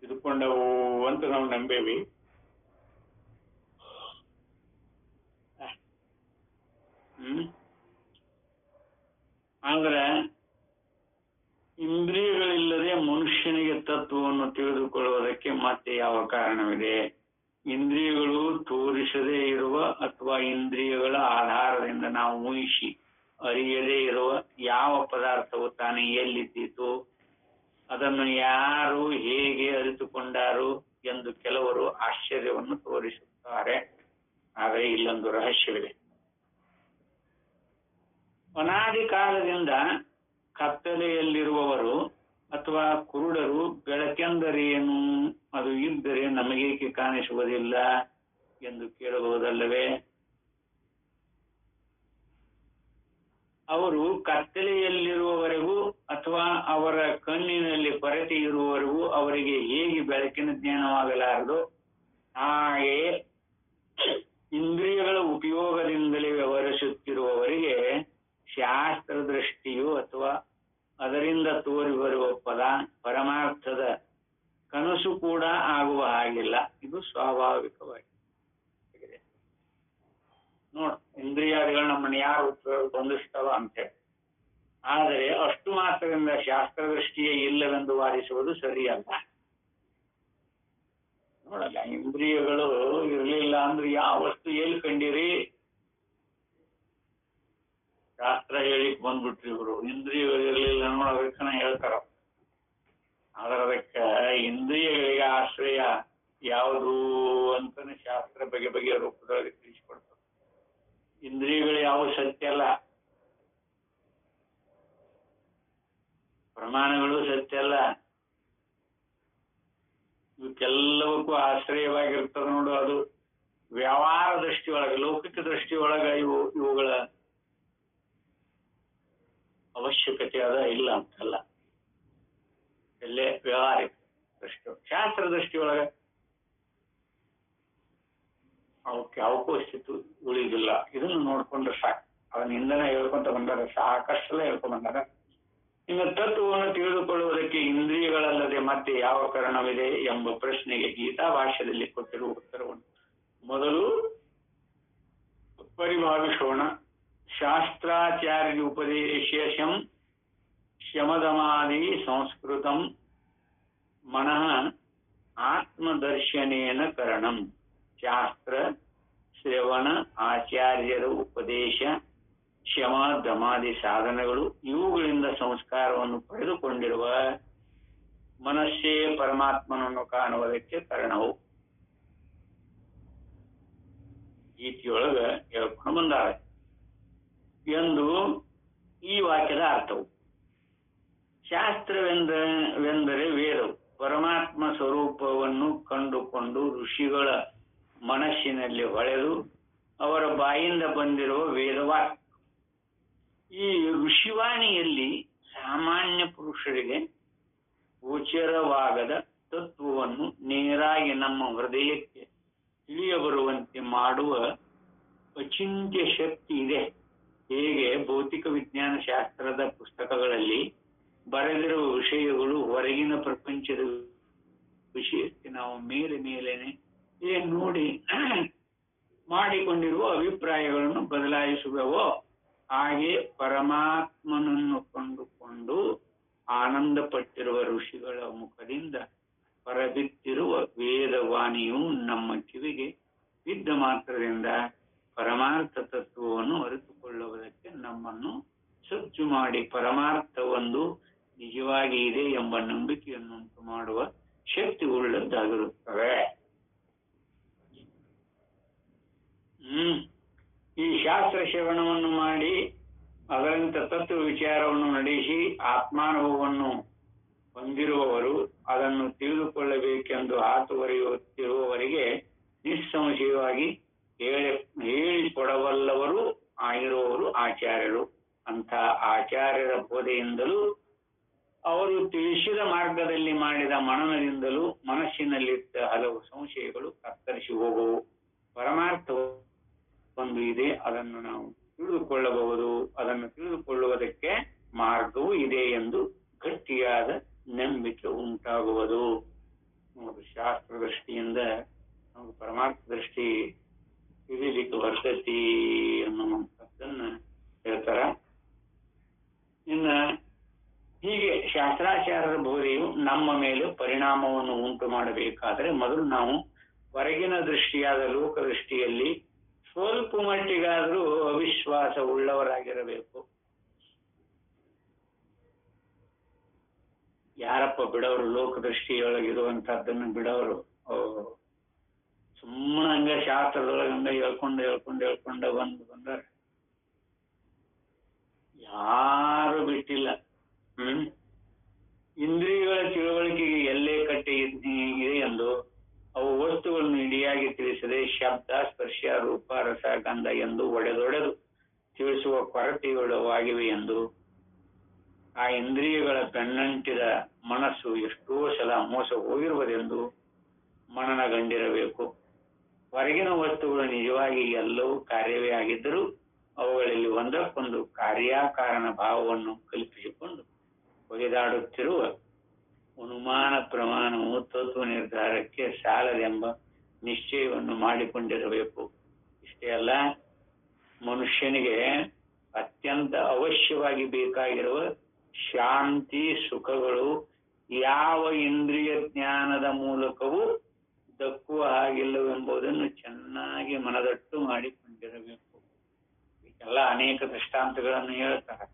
ತಿಳ್ಕೊಂಡವು ಅಂತ ನಾವು ನಂಬೇವಿ. ಆದ್ರೆ ಇಂದ್ರಿಯಗಳಿಲ್ಲದೆ ಮನುಷ್ಯನಿಗೆ ತತ್ವವನ್ನು ತಿಳಿದುಕೊಳ್ಳುವುದಕ್ಕೆ ಮತ್ತೆ ಯಾವ ಕಾರಣವಿದೆ? ಇಂದ್ರಿಯಗಳು ತೋರಿಸದೇ ಇರುವ ಅಥವಾ ಇಂದ್ರಿಯಗಳ ಆಧಾರದಿಂದ ನಾವು ಊಹಿಸಿ ಅರಿಯದೇ ಇರುವ ಯಾವ ಪದಾರ್ಥವು ತಾನೇ ಎಲ್ಲಿದ್ದೀತು, ಅದನ್ನು ಯಾರು ಹೇಗೆ ಅರಿತುಕೊಂಡಾರು ಎಂದು ಕೆಲವರು ಆಶ್ಚರ್ಯವನ್ನು ತೋರಿಸುತ್ತಾರೆ. ಆದರೆ ಇಲ್ಲೊಂದು ರಹಸ್ಯವಿದೆ. ಅನಾದಿ ಕಾಲದಿಂದ ಕತ್ತಲೆಯಲ್ಲಿರುವವರು ಅಥವಾ ಕುರುಡರು ಬೆಳಕೆಂದರೇನು, ಅದು ಇದ್ದರೆ ನಮಗೇಕೆ ಕಾಣಿಸುವುದಿಲ್ಲ ಎಂದು ಕೇಳಬಹುದಲ್ಲವೇ? ಅವರು ಕತ್ತಲೆಯಲ್ಲಿರುವವರೆಗೂ ಅಥವಾ ಅವರ ಕಣ್ಣಿನಲ್ಲಿ ಕೊರತೆ ಇರುವವರೆಗೂ ಅವರಿಗೆ ಹೇಗೆ ಬೆಳಕಿನ ಜ್ಞಾನವಾಗಲಾರದು, ಹಾಗೆಯೇ ಇಂದ್ರಿಯಗಳ ಉಪಯೋಗದಿಂದಲೇ ವ್ಯವಹರಿಸುತ್ತಿರುವವರಿಗೆ ಶಾಸ್ತ್ರ ದೃಷ್ಟಿಯು ಅಥವಾ ಅದರಿಂದ ತೋರಿ ಬರುವ ಪರಮಾರ್ಥದ ಕನಸು ಕೂಡ ಆಗುವ ಹಾಗಿಲ್ಲ. ಇದು ಸ್ವಾಭಾವಿಕವಾಗಿ ನೋಡು. ಇಂದ್ರಿಯಾದಿಗಳು ನಮ್ಮನ್ನು ಯಾರು ಬಂಧಿಸ್ತಾವ ಅಂತೇಳಿ. ಆದರೆ ಅಷ್ಟು ಮಾತ್ರದಿಂದ ಶಾಸ್ತ್ರದೃಷ್ಟಿಯೇ ಇಲ್ಲವೆಂದು ವಾದಿಸುವುದು ಸರಿಯಲ್ಲ. ನೋಡಲ್ಲ, ಇಂದ್ರಿಯಗಳು ಇರಲಿಲ್ಲ ಅಂದ್ರೆ ಯಾವ ವಸ್ತು ಎಲ್ಲಿ ಕಂಡಿರಿ? ಶಾಸ್ತ್ರ ಹೇಳಿಕ್ ಬಂದ್ಬಿಟ್ರಿ ಇವರು. ಇಂದ್ರಿಯಗಳು ಇರಲಿಲ್ಲ ನೋಡೋದಕ್ಕನ ಹೇಳ್ತಾರ. ಆದ್ರೆ ಅದಕ್ಕ ಇಂದ್ರಿಯಗಳಿಗೆ ಆಶ್ರಯ ಯಾವುದು ಅಂತಾನೆ ಶಾಸ್ತ್ರ ಬಗೆ ಬಗೆಯ ರೂಪದೊಳಗೆ ತಿಳಿಸಿಕೊಡ್ತಾರೆ. ಇಂದ್ರಿಯಗಳು ಯಾವ ಸತ್ಯ ಅಲ್ಲ, ಪ್ರಮಾಣಗಳು ಸತ್ಯ ಅಲ್ಲ, ಇವಕ್ಕೆಲ್ಲವಕ್ಕೂ ಆಶ್ರಯವಾಗಿರ್ತದೆ ನೋಡು. ಅದು ವ್ಯವಹಾರ ದೃಷ್ಟಿಯೊಳಗೆ, ಲೌಕಿಕ ದೃಷ್ಟಿಯೊಳಗ ಇವುಗಳ ಅವಶ್ಯಕತೆ ಅದ ಇಲ್ಲ ಅಂತಲ್ಲ. ಎಲ್ಲೇ ವ್ಯವಹಾರಿಕ ದೃಷ್ಟಿ, ಶಾಸ್ತ್ರ ದೃಷ್ಟಿಯೊಳಗ ಅವಕ್ಕೆ ಅವಕಾಶಿತ್ತು ಉಳಿದಿಲ್ಲ. ಇದನ್ನು ನೋಡ್ಕೊಂಡ್ರೆ ಸಾಕು. ಅದನ್ನ ಹಿಂದೆನೇ ಹೇಳ್ಕೊಂತ ಬಂದಾರ, ಸಾಕಷ್ಟೆಲ್ಲ ಹೇಳ್ಕೊಂಡ್ ಬಂದಾರ. ಇನ್ನು ತತ್ವವನ್ನು ತಿಳಿದುಕೊಳ್ಳುವುದಕ್ಕೆ ಇಂದ್ರಿಯಗಳಲ್ಲದೆ ಮತ್ತೆ ಯಾವ ಕಾರಣವಿದೆ ಎಂಬ ಪ್ರಶ್ನೆಗೆ ಗೀತಾ ಭಾಷ್ಯದಲ್ಲಿ ಕೊಟ್ಟಿರುವ ಉತ್ತರವನ್ನು ಮೊದಲು ಪರಿಭಾವಿಸೋಣ. ಶಾಸ್ತ್ರಾಚಾರ್ಯ ಉಪದೇಶಂ ಶಮದಮಾದಿ ಸಂಸ್ಕೃತಂ ಮನಃ ಆತ್ಮದರ್ಶನೇನ ಕರಣಂ. ಶಾಸ್ತ್ರ ಶ್ರವಣ, ಆಚಾರ್ಯರ ಉಪದೇಶ, ಶಮ ದಮಾದಿ ಸಾಧನಗಳು, ಇವುಗಳಿಂದ ಸಂಸ್ಕಾರವನ್ನು ಪಡೆದುಕೊಂಡಿರುವ ಮನಸ್ಸೇ ಪರಮಾತ್ಮನನ್ನು ಕಾಣುವುದಕ್ಕೆ ಕಾರಣವು. ಗೀತೆಯೊಳಗ ಹೇಳ್ಕೊಂಡು ಬಂದಾರೆ ಎಂದು ಈ ವಾಕ್ಯದ ಅರ್ಥವು. ಶಾಸ್ತ್ರವೆಂದರೆ ವೇದವು ಪರಮಾತ್ಮ ಸ್ವರೂಪವನ್ನು ಕಂಡುಕೊಂಡು ಋಷಿಗಳ ಮನಸ್ಸಿನಲ್ಲಿ ಹೊಳೆದು ಅವರ ಬಾಯಿಂದ ಬಂದಿರುವ ವೇದವಾಕ್ಯ. ಈ ಋಷಿವಾಣಿಯಲ್ಲಿ ಸಾಮಾನ್ಯ ಪುರುಷರಿಗೆ ಗೋಚರವಾಗದ ತತ್ವವನ್ನು ನೇರಾಗಿ ನಮ್ಮ ಹೃದಯಕ್ಕೆ ತಿಳಿಯ ಬರುವಂತೆ ಮಾಡುವ ಅಚಿಂತ್ಯ ಶಕ್ತಿ ಇದೆ. ಹೇಗೆ ಭೌತಿಕ ವಿಜ್ಞಾನ ಶಾಸ್ತ್ರದ ಪುಸ್ತಕಗಳಲ್ಲಿ ಬರೆದಿರುವ ವಿಷಯಗಳು ಹೊರಗಿನ ಪ್ರಪಂಚದ ವಿಷಯಕ್ಕೆ ನಾವು ಮೇಲೇನೆ ನೋಡಿ ಮಾಡಿಕೊಂಡಿರುವ ಅಭಿಪ್ರಾಯಗಳನ್ನು ಬದಲಾಯಿಸುವವೋ, ಹಾಗೆ ಪರಮಾತ್ಮನನ್ನು ಕಂಡುಕೊಂಡು ಆನಂದ ಪಟ್ಟಿರುವ ಋಷಿಗಳ ಮುಖದಿಂದ ಹೊರಬಿತ್ತಿರುವ ವೇದವಾಣಿಯು ನಮ್ಮ ಕಿವಿಗೆ ಬಿದ್ದ ಮಾತ್ರದಿಂದ ಪರಮಾರ್ಥ ತತ್ವವನ್ನು ಅರಿತುಕೊಳ್ಳುವುದಕ್ಕೆ ನಮ್ಮನ್ನು ಸಜ್ಜು ಮಾಡಿ ಪರಮಾರ್ಥವೊಂದು ನಿಜವಾಗಿ ಇದೆ ಎಂಬ ನಂಬಿಕೆಯನ್ನುಂಟು ಮಾಡುವ ಶಕ್ತಿ ಉಳ್ಳದ್ದಾಗಿರುತ್ತವೆ. ಈ ಶಾಸ್ತ್ರ ಶ್ರವಣವನ್ನು ಮಾಡಿ ಅದರಂತೆ ತತ್ವ ವಿಚಾರವನ್ನು ನಡೆಸಿ ಆತ್ಮಾನುಭವವನ್ನು ಹೊಂದಿರುವವರು ಅದನ್ನು ತಿಳಿದುಕೊಳ್ಳಬೇಕೆಂದು ಹಾತುವರಿಯುತ್ತಿರುವವರಿಗೆ ನಿಸ್ಸಂಶಯವಾಗಿ ಹೇಳಿಕೊಡಬಲ್ಲವರು ಆಗಿರುವವರು ಆಚಾರ್ಯರು. ಅಂಥ ಆಚಾರ್ಯರ ಬೋಧೆಯಿಂದಲೂ ಅವರು ತಿಳಿಸಿದ ಮಾರ್ಗದಲ್ಲಿ ಮಾಡಿದ ಮನನದಿಂದಲೂ ಮನಸ್ಸಿನಲ್ಲಿದ್ದ ಹಲವು ಸಂಶಯಗಳು ಕತ್ತರಿಸಿ ಹೋಗುವು. ಪರಮಾರ್ಥ ಒಂದು ಇದೆ, ಅದನ್ನು ನಾವು ತಿಳಿದುಕೊಳ್ಳಬಹುದು. ಅದನ್ನು ತಿಳಿದುಕೊಳ್ಳುವುದಕ್ಕೆ ಮಾರ್ಗವೂ ಇದೆ ಎಂದು ಗಟ್ಟಿಯಾದ ನಂಬಿಕೆ ಉಂಟಾಗುವುದು. ಶಾಸ್ತ್ರ ದೃಷ್ಟಿಯಿಂದ ನಮಗೆ ಪರಮಾರ್ಥ ದೃಷ್ಟಿ ತಿಳಿಲಿಕ್ಕೆ ಬರ್ತೈತಿ ಅನ್ನುವಂಥದ್ದನ್ನ ಹೇಳ್ತಾರ. ಇನ್ನ ಹೀಗೆ ಶಾಸ್ತ್ರಾಚಾರ್ಯರ ಬೋಧೆಯು ನಮ್ಮ ಮೇಲೆ ಪರಿಣಾಮವನ್ನು ಉಂಟು ಮಾಡಬೇಕಾದರೆ ಮೊದಲು ನಾವು ಹೊರಗಿನ ದೃಷ್ಟಿಯಾದ ಲೋಕದೃಷ್ಟಿಯಲ್ಲಿ ಸ್ವಲ್ಪ ಮಟ್ಟಿಗಾದರೂ ಅವಿಶ್ವಾಸ ಉಳ್ಳವರಾಗಿರಬೇಕು. ಯಾರಪ್ಪ ಬಿಡವರು ಲೋಕದೃಷ್ಟಿಯೊಳಗಿರುವಂತಹದ್ದನ್ನು ಬಿಡವರು? ಸುಮ್ಮನೆ ಹಂಗ ಶಾಸ್ತ್ರದೊಳಗಂಗ ಹೇಳ್ಕೊಂಡು ಬಂದಾರ. ಯಾರು ಬಿಟ್ಟಿಲ್ಲ. ಇಂದ್ರಿಯಗಳ ತಿಳುವಳಿಕೆಗೆ ಎಲ್ಲೇ ಕಟ್ಟಿ ಇದೆ ಎಂದು ಅವು ವಸ್ತುಗಳನ್ನು ಇಡಿಯಾಗಿ ತಿಳಿಸದೆ ಶಬ್ದ, ಸ್ಪರ್ಶ, ರೂಪ, ರಸ, ಗಂಧ ಎಂದು ಒಡೆದೊಡೆದು ತಿಳಿಸುವ ಕೊರತೆಗಳವಾಗಿವೆ ಎಂದು ಆ ಇಂದ್ರಿಯಗಳ ಬೆನ್ನಂಟಿದ ಮನಸ್ಸು ಎಷ್ಟೋ ಸಲ ಮೋಸ ಹೋಗಿರುವುದೆಂದು ಮನನಗಂಡಿರಬೇಕು. ಹೊರಗಿನ ವಸ್ತುಗಳು ನಿಜವಾಗಿ ಎಲ್ಲವೂ ಕಾರ್ಯವೇ ಆಗಿದ್ದರೂ ಅವುಗಳಲ್ಲಿ ಒಂದಕ್ಕೊಂದು ಕಾರ್ಯಕಾರಣ ಭಾವವನ್ನು ಕಲ್ಪಿಸಿಕೊಂಡು ಒಗೆದಾಡುತ್ತಿರುವ ಅನುಮಾನ ಪ್ರಮಾಣವು ತತ್ವ ನಿರ್ಧಾರಕ್ಕೆ ಸಾಲದೆಂಬ ನಿಶ್ಚಯವನ್ನು ಮಾಡಿಕೊಂಡಿರಬೇಕು. ಇಷ್ಟೇ ಅಲ್ಲ, ಮನುಷ್ಯನಿಗೆ ಅತ್ಯಂತ ಅವಶ್ಯವಾಗಿ ಬೇಕಾಗಿರುವ ಶಾಂತಿ ಸುಖಗಳು ಯಾವ ಇಂದ್ರಿಯ ಜ್ಞಾನದ ಮೂಲಕವೂ ದಕ್ಕುವ ಹಾಗಿಲ್ಲವೆಂಬುದನ್ನು ಚೆನ್ನಾಗಿ ಮನದಟ್ಟು ಮಾಡಿಕೊಂಡಿರಬೇಕು. ಇದೆಲ್ಲ ಅನೇಕ ದೃಷ್ಟಾಂತಗಳನ್ನು ಹೇಳ್ತಾರೆ.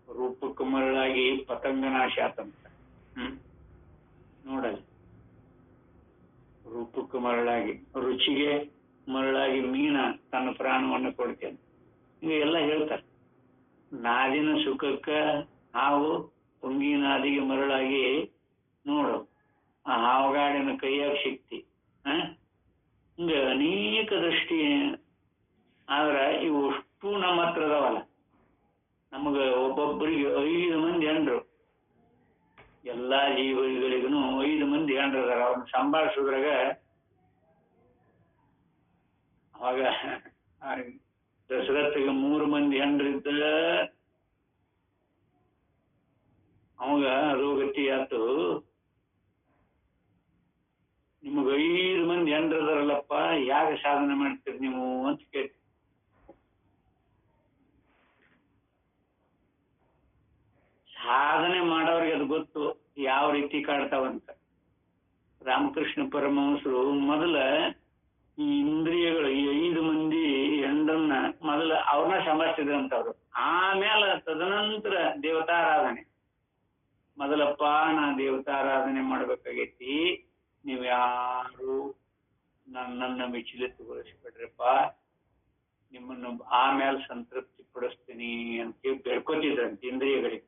ರೂಪಕ್ಕೆ ಮರಳಾಗಿ ಪತಂಗನಾಶ ಆತಂತ. ನೋಡಲ್ಲ, ರೂಪಕ್ಕೆ ಮರಳಾಗಿ, ರುಚಿಗೆ ಮರಳಾಗಿ ಮೀನ ತನ್ನ ಪ್ರಾಣವನ್ನು ಕೊಡ್ತೇನೆ, ಎಲ್ಲ ಹೇಳ್ತಾರೆ. ನಾದಿನ ಸುಖಕ್ಕ ಹಾವು ಪುಂಗಿ ನಾದಿಗೆ ಮರಳಾಗಿ ನೋಡು, ಆ ಹಾವುಗಾಡಿನ ಕೈಯಾಗ ಶಕ್ತಿ. ಹಿಂಗ ಅನೇಕ ದೃಷ್ಟಿ. ಆದ್ರ ಇವು ಅಷ್ಟು ನಮ್ಮ ಹತ್ರ ಅದಾವಲ್ಲ. ನಮಗ ಒಬ್ಬೊಬ್ಬರಿಗೆ 5 ಮಂದಿ ಹೆಂಡ್ರು, ಎಲ್ಲಾ ಜೀವಿಗಳಿಗೂ 5 ಮಂದಿ ಹೆಂಡ್ರು ಅದಾರ. ಅವ್ರನ್ನ ಸಂಭಾಳಿಸೋದ್ರಾಗ ಅವಾಗ ದಶರಥಿಗೆ 3 ಮಂದಿ ಹೆಂಡ್ರಿದ್ದ ಅವಾಗ ರೋಗತಿ ಆತು. ನಿಮಗ 5 ಮಂದಿ ಹೆಂಡ್ರದಾರಲ್ಲಪ್ಪ, ಯಾಕೆ ಸಾಧನೆ ಮಾಡ್ತೀರಿ ನೀವು ಅಂತ ಕೇಳಿ. ಸಾಧನೆ ಮಾಡೋರಿಗೆ ಅದು ಗೊತ್ತು ಯಾವ ರೀತಿ ಕಾಡ್ತಾವಂತ. ರಾಮಕೃಷ್ಣ ಪರಮಹಂಸರು ಮೊದಲ ಈ ಇಂದ್ರಿಯಗಳು, ಈ 5 ಮಂದಿ ಹೆಂಡನ್ನ ಮೊದಲ ಅವ್ರನ್ನ ಸಂಭಾಳಿಸಿದ್ರಂತವ್ರು. ಆಮೇಲೆ ತದನಂತರ ದೇವತಾರಾಧನೆ. ಮೊದಲಪ್ಪ ನಾ ದೇವತಾರಾಧನೆ ಮಾಡ್ಬೇಕಾಗೈತಿ, ನೀವ್ ಯಾರು ನನ್ನನ್ನು ವಿಚಲಿತಗೊಳಿಸ್ಬಿಡ್ರಪ್ಪ, ನಿಮ್ಮನ್ನು ಆಮೇಲೆ ಸಂತೃಪ್ತಿ ಪಡಿಸ್ತೀನಿ ಅಂತ ಬೇಡ್ಕೋತಿದ್ರಂತೆ ಇಂದ್ರಿಯಗಳಿಗೆ.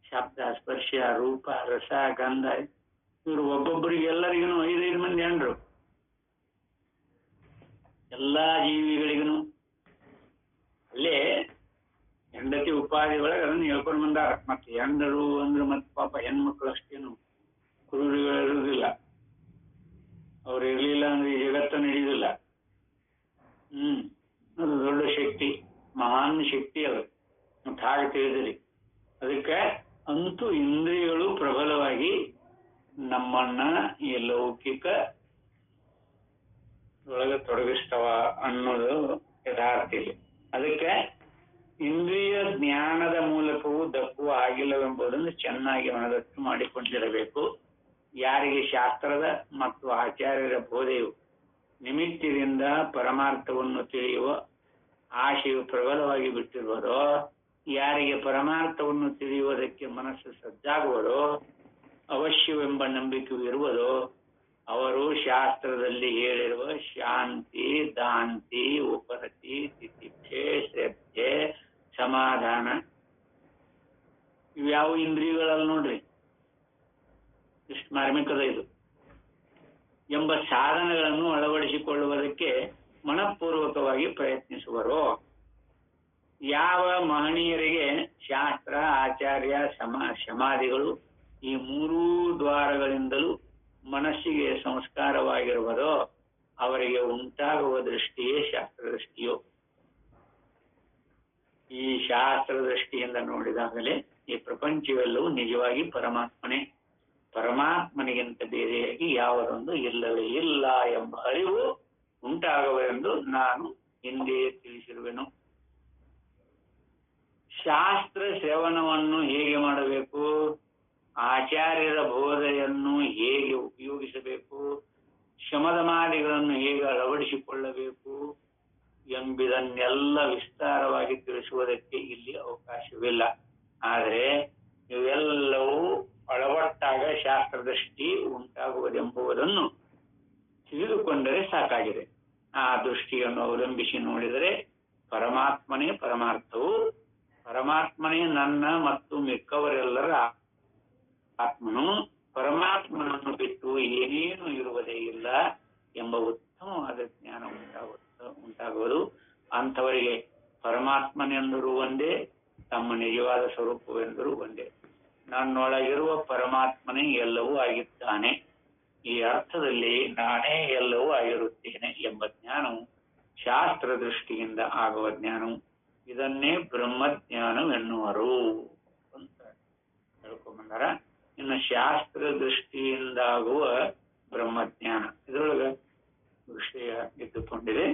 ಶಬ್ದ, ಸ್ಪರ್ಶ, ರೂಪ, ರಸ, ಗಂಧ, ಇವರು ಒಬ್ಬೊಬ್ಬರಿಗೆ ಎಲ್ಲರಿಗೂ 5 ಮಂದಿ ಹೆಂಡ್ರು. ಎಲ್ಲಾ ಜೀವಿಗಳಿಗೂ ಹೆಂಡತಿ ಉಪಾಧಿ ಒಳಗೆ ಅದನ್ನ ಹೇಳ್ಕೊಂಡು ಬಂದಾರ. ಮತ್ತೆ ಹೆಣ್ಣರು ಅಂದ್ರೆ ಮತ್ತೆ ಪಾಪ ಹೆಣ್ಮಕ್ಳು ಅಷ್ಟೇನು ಕ್ರೂರಿಗಳಿರುವುದಿಲ್ಲ. ಅವ್ರು ಇರ್ಲಿಲ್ಲ ಅಂದ್ರೆ ಈ ಜಗತ್ತು ನಡೆಯುವುದಿಲ್ಲ. ಅದು ದೊಡ್ಡ ಶಕ್ತಿ, ಮಹಾನ್ ಶಕ್ತಿ ಅದು. ಮತ್ತೆ ಹಾಗೆ ತಿಳಿದಿರಿ. ಅದಕ್ಕೆ ಅಂತೂ ಇಂದ್ರಿಯಗಳು ಪ್ರಬಲವಾಗಿ ನಮ್ಮನ್ನ ಈ ಲೌಕಿಕ ಒಳಗೆ ತೊಡಗಿಸ್ತವ ಅನ್ನೋದು ಯಥಾರ್ಥ ಇಲ್ಲಿ. ಅದಕ್ಕೆ ಇಂದ್ರಿಯ ಜ್ಞಾನದ ಮೂಲಕವೂ ದಕ್ಕುವ ಆಗಿಲ್ಲವೆಂಬುದನ್ನು ಚೆನ್ನಾಗಿ ಮನದಟ್ಟು ಮಾಡಿಕೊಂಡಿರಬೇಕು. ಯಾರಿಗೆ ಶಾಸ್ತ್ರದ ಮತ್ತು ಆಚಾರ್ಯರ ಬೋಧೆಯು ನಿಮಿತ್ತದಿಂದ ಪರಮಾರ್ಥವನ್ನು ತಿಳಿಯುವ ಆಶೆಯು ಪ್ರಬಲವಾಗಿ ಬಿಟ್ಟಿರುವುದೋ, ಯಾರಿಗೆ ಪರಮಾರ್ಥವನ್ನು ತಿಳಿಯುವುದಕ್ಕೆ ಮನಸ್ಸು ಸಜ್ಜಾಗುವುದೋ, ಅವಶ್ಯವೆಂಬ ನಂಬಿಕೆಯು ಇರುವುದೋ, ಅವರು ಶಾಸ್ತ್ರದಲ್ಲಿ ಹೇಳಿರುವ ಶಾಂತಿ, ದಾಂತಿ, ಉಪರತಿ, ತಿತಿಕ್ಷೆ, ಶ್ರದ್ಧೆ, ಸಮಾಧಾನ ಇವ್ಯಾವ ಇಂದ್ರಿಯಗಳಲ್ಲಿ ನೋಡ್ರಿ ಇಷ್ಟು ಮಾರ್ಮಿಕದ ಇದು ಎಂಬ ಸಾಧನಗಳನ್ನು ಅಳವಡಿಸಿಕೊಳ್ಳುವುದಕ್ಕೆ ಮನಪೂರ್ವಕವಾಗಿ ಪ್ರಯತ್ನಿಸುವರು. ಯಾವ ಮಹನೀಯರಿಗೆ ಶಾಸ್ತ್ರ, ಆಚಾರ್ಯ, ಸಮಾಧಿಗಳು ಈ ಮೂರೂ ದ್ವಾರಗಳಿಂದಲೂ ಮನಸ್ಸಿಗೆ ಸಂಸ್ಕಾರವಾಗಿರುವುದೋ ಅವರಿಗೆ ಉಂಟಾಗುವ ದೃಷ್ಟಿಯೇ ಶಾಸ್ತ್ರದೃಷ್ಟಿಯೋ. ಈ ಶಾಸ್ತ್ರ ದೃಷ್ಟಿಯಿಂದ ನೋಡಿದಾಗಲೇ ಈ ಪ್ರಪಂಚವೆಲ್ಲವೂ ನಿಜವಾಗಿ ಪರಮಾತ್ಮನೇ, ಪರಮಾತ್ಮನಿಗಿಂತ ಬೇರೆಯಾಗಿ ಯಾವುದೊಂದು ಇಲ್ಲವೇ ಇಲ್ಲ ಎಂಬ ಅರಿವು ಉಂಟಾಗುವೆಂದು ನಾನು ಹಿಂದೆ ತಿಳಿಸಿರುವೆನು. ಶಾಸ್ತ್ರ ಶ್ರವಣವನ್ನು ಹೇಗೆ ಮಾಡಬೇಕು, ಆಚಾರ್ಯರ ಬೋಧೆಯನ್ನು ಹೇಗೆ ಉಪಯೋಗಿಸಬೇಕು, ಶಮದಮಾದಿಗಳನ್ನು ಹೇಗೆ ಅಳವಡಿಸಿಕೊಳ್ಳಬೇಕು ಎಂಬುದನ್ನೆಲ್ಲ ವಿಸ್ತಾರವಾಗಿ ತಿಳಿಸುವುದಕ್ಕೆ ಇಲ್ಲಿ ಅವಕಾಶವಿಲ್ಲ. ಆದರೆ ಇವೆಲ್ಲವೂ ಒಳಗೊಟ್ಟಾಗ ಶಾಸ್ತ್ರದೃಷ್ಟಿ ಉಂಟಾಗುವುದೆಂಬುದನ್ನು ತಿಳಿದುಕೊಂಡರೆ ಸಾಕಾಗಿದೆ. ಆ ದೃಷ್ಟಿಯನ್ನು ಅವಲಂಬಿಸಿ ನೋಡಿದರೆ ಪರಮಾತ್ಮನೇ ಪರಮಾರ್ಥವು, ಪರಮಾತ್ಮನೇ ನನ್ನ ಮತ್ತು ಮಿಕ್ಕವರೆಲ್ಲರ ಆತ್ಮನು, ಪರಮಾತ್ಮನನ್ನು ಬಿಟ್ಟು ಏನೇನು ಇರುವುದೇ ಇಲ್ಲ ಎಂಬ ಉತ್ತಮವಾದ ಜ್ಞಾನ ಉಂಟಾಗುವುದು. ಅಂಥವರಿಗೆ ಪರಮಾತ್ಮನೆಂದರೂ ಒಂದೇ, ತಮ್ಮ ನಿಜವಾದ ಸ್ವರೂಪವೆಂದರೂ ಒಂದೇ. ನನ್ನೊಳಗಿರುವ ಪರಮಾತ್ಮನೇ ಎಲ್ಲವೂ ಆಗಿದ್ದಾನೆ, ಈ ಅರ್ಥದಲ್ಲಿ ನಾನೇ ಎಲ್ಲವೂ ಆಗಿರುತ್ತೇನೆ ಎಂಬ ಜ್ಞಾನವು ಶಾಸ್ತ್ರ ದೃಷ್ಟಿಯಿಂದ ಆಗುವ ಜ್ಞಾನವು. ಇದನ್ನೇ ಬ್ರಹ್ಮಜ್ಞಾನವೆನ್ನುವರು ಅಂತ ಹೇಳ್ಕೊಂಬಂದಾರ. ಇನ್ನು ಶಾಸ್ತ್ರ ದೃಷ್ಟಿಯಿಂದಾಗುವ ಬ್ರಹ್ಮಜ್ಞಾನ ಇದರೊಳಗೆ ವಿಷಯ ಇದ್ದುಕೊಂಡಿದೆ.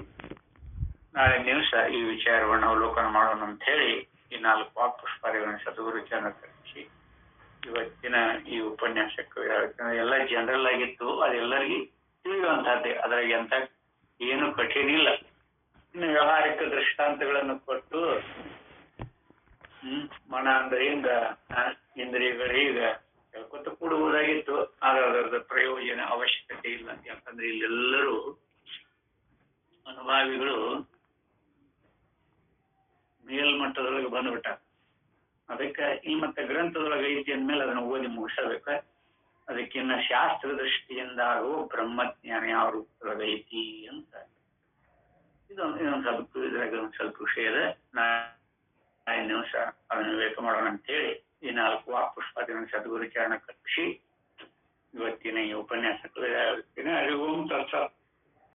ನಾಳೆ ದಿವಸ ಈ ವಿಚಾರವನ್ನು ಅವಲೋಕನ ಮಾಡೋಣ ಅಂತ ಹೇಳಿ ಈ 4 ವಾಕ್ಪುಷ್ಪಾದಿಗಳನ್ನು ಸದ್ಗುರು ಚರಣ ಕಲಿಸಿ ಇವತ್ತಿನ ಈ ಉಪನ್ಯಾಸಕ್ಕೆ ಎಲ್ಲ ಜನರಲ್ ಆಗಿತ್ತು. ಅದೆಲ್ಲರಿಗೂ ತಿಳಿಯುವಂತಹದ್ದೇ, ಅದ್ರಾಗ ಎಂತ ಏನು ಕಠಿಣ ಇಲ್ಲ. ಇನ್ನು ವ್ಯವಹಾರಿಕ ದೃಷ್ಟಾಂತಗಳನ್ನು ಕೊಟ್ಟು ಮನ ಅಂದ್ರೆ ಹಿಂಗ, ಇಂದ್ರಿಯಗಳು ಈಗ ಹೇಳ್ಕೊತ ಕೊಡುವುದಾಗಿತ್ತು. ಆದ್ರೆ ಅದರದ ಪ್ರಯೋಜನ ಅವಶ್ಯಕತೆ ಇಲ್ಲ. ಯಾಕಂದ್ರೆ ಇಲ್ಲೆಲ್ಲರೂ ಅನುಭಾವಿಗಳು ಮೇಲ್ಮಟ್ಟದೊಳಗೆ ಬಂದ್ಬಿಟ್ಟ. ಅದಕ್ಕೆ ಈ ಮತ್ತೆ ಗ್ರಂಥದೊಳಗೆ ಐತಿ ಅಂದ್ಮೇಲೆ ಅದನ್ನ ಓದಿ ಮುಗಿಸಬೇಕ. ಅದಕ್ಕಿನ್ನ ಶಾಸ್ತ್ರ ದೃಷ್ಟಿಯಿಂದ ಆಗುವ ಬ್ರಹ್ಮಜ್ಞಾನ ಯಾವ ರೂಪದೊಳಗೆ ಐತಿ ಅಂತ ಇದೊಂದು ಸ್ವಲ್ಪ ವಿಷಯ ಇದೆ. ನಾಳೆ ದಿವಸ ಅದನ್ನು ವಿವೇಕ ಮಾಡೋಣ ಅಂತ ಹೇಳಿ ಈ 4 ವಾಕ್ಪುಷ್ಪಾದಿಗಳನ್ನು ಸದ್ಗುರು ಚರಣ ಕಲಿಸಿ ಇವತ್ತಿನ ಈ ಉಪನ್ಯಾಸಕ್ಕೆ ಅರಿವು ತತ್ಸ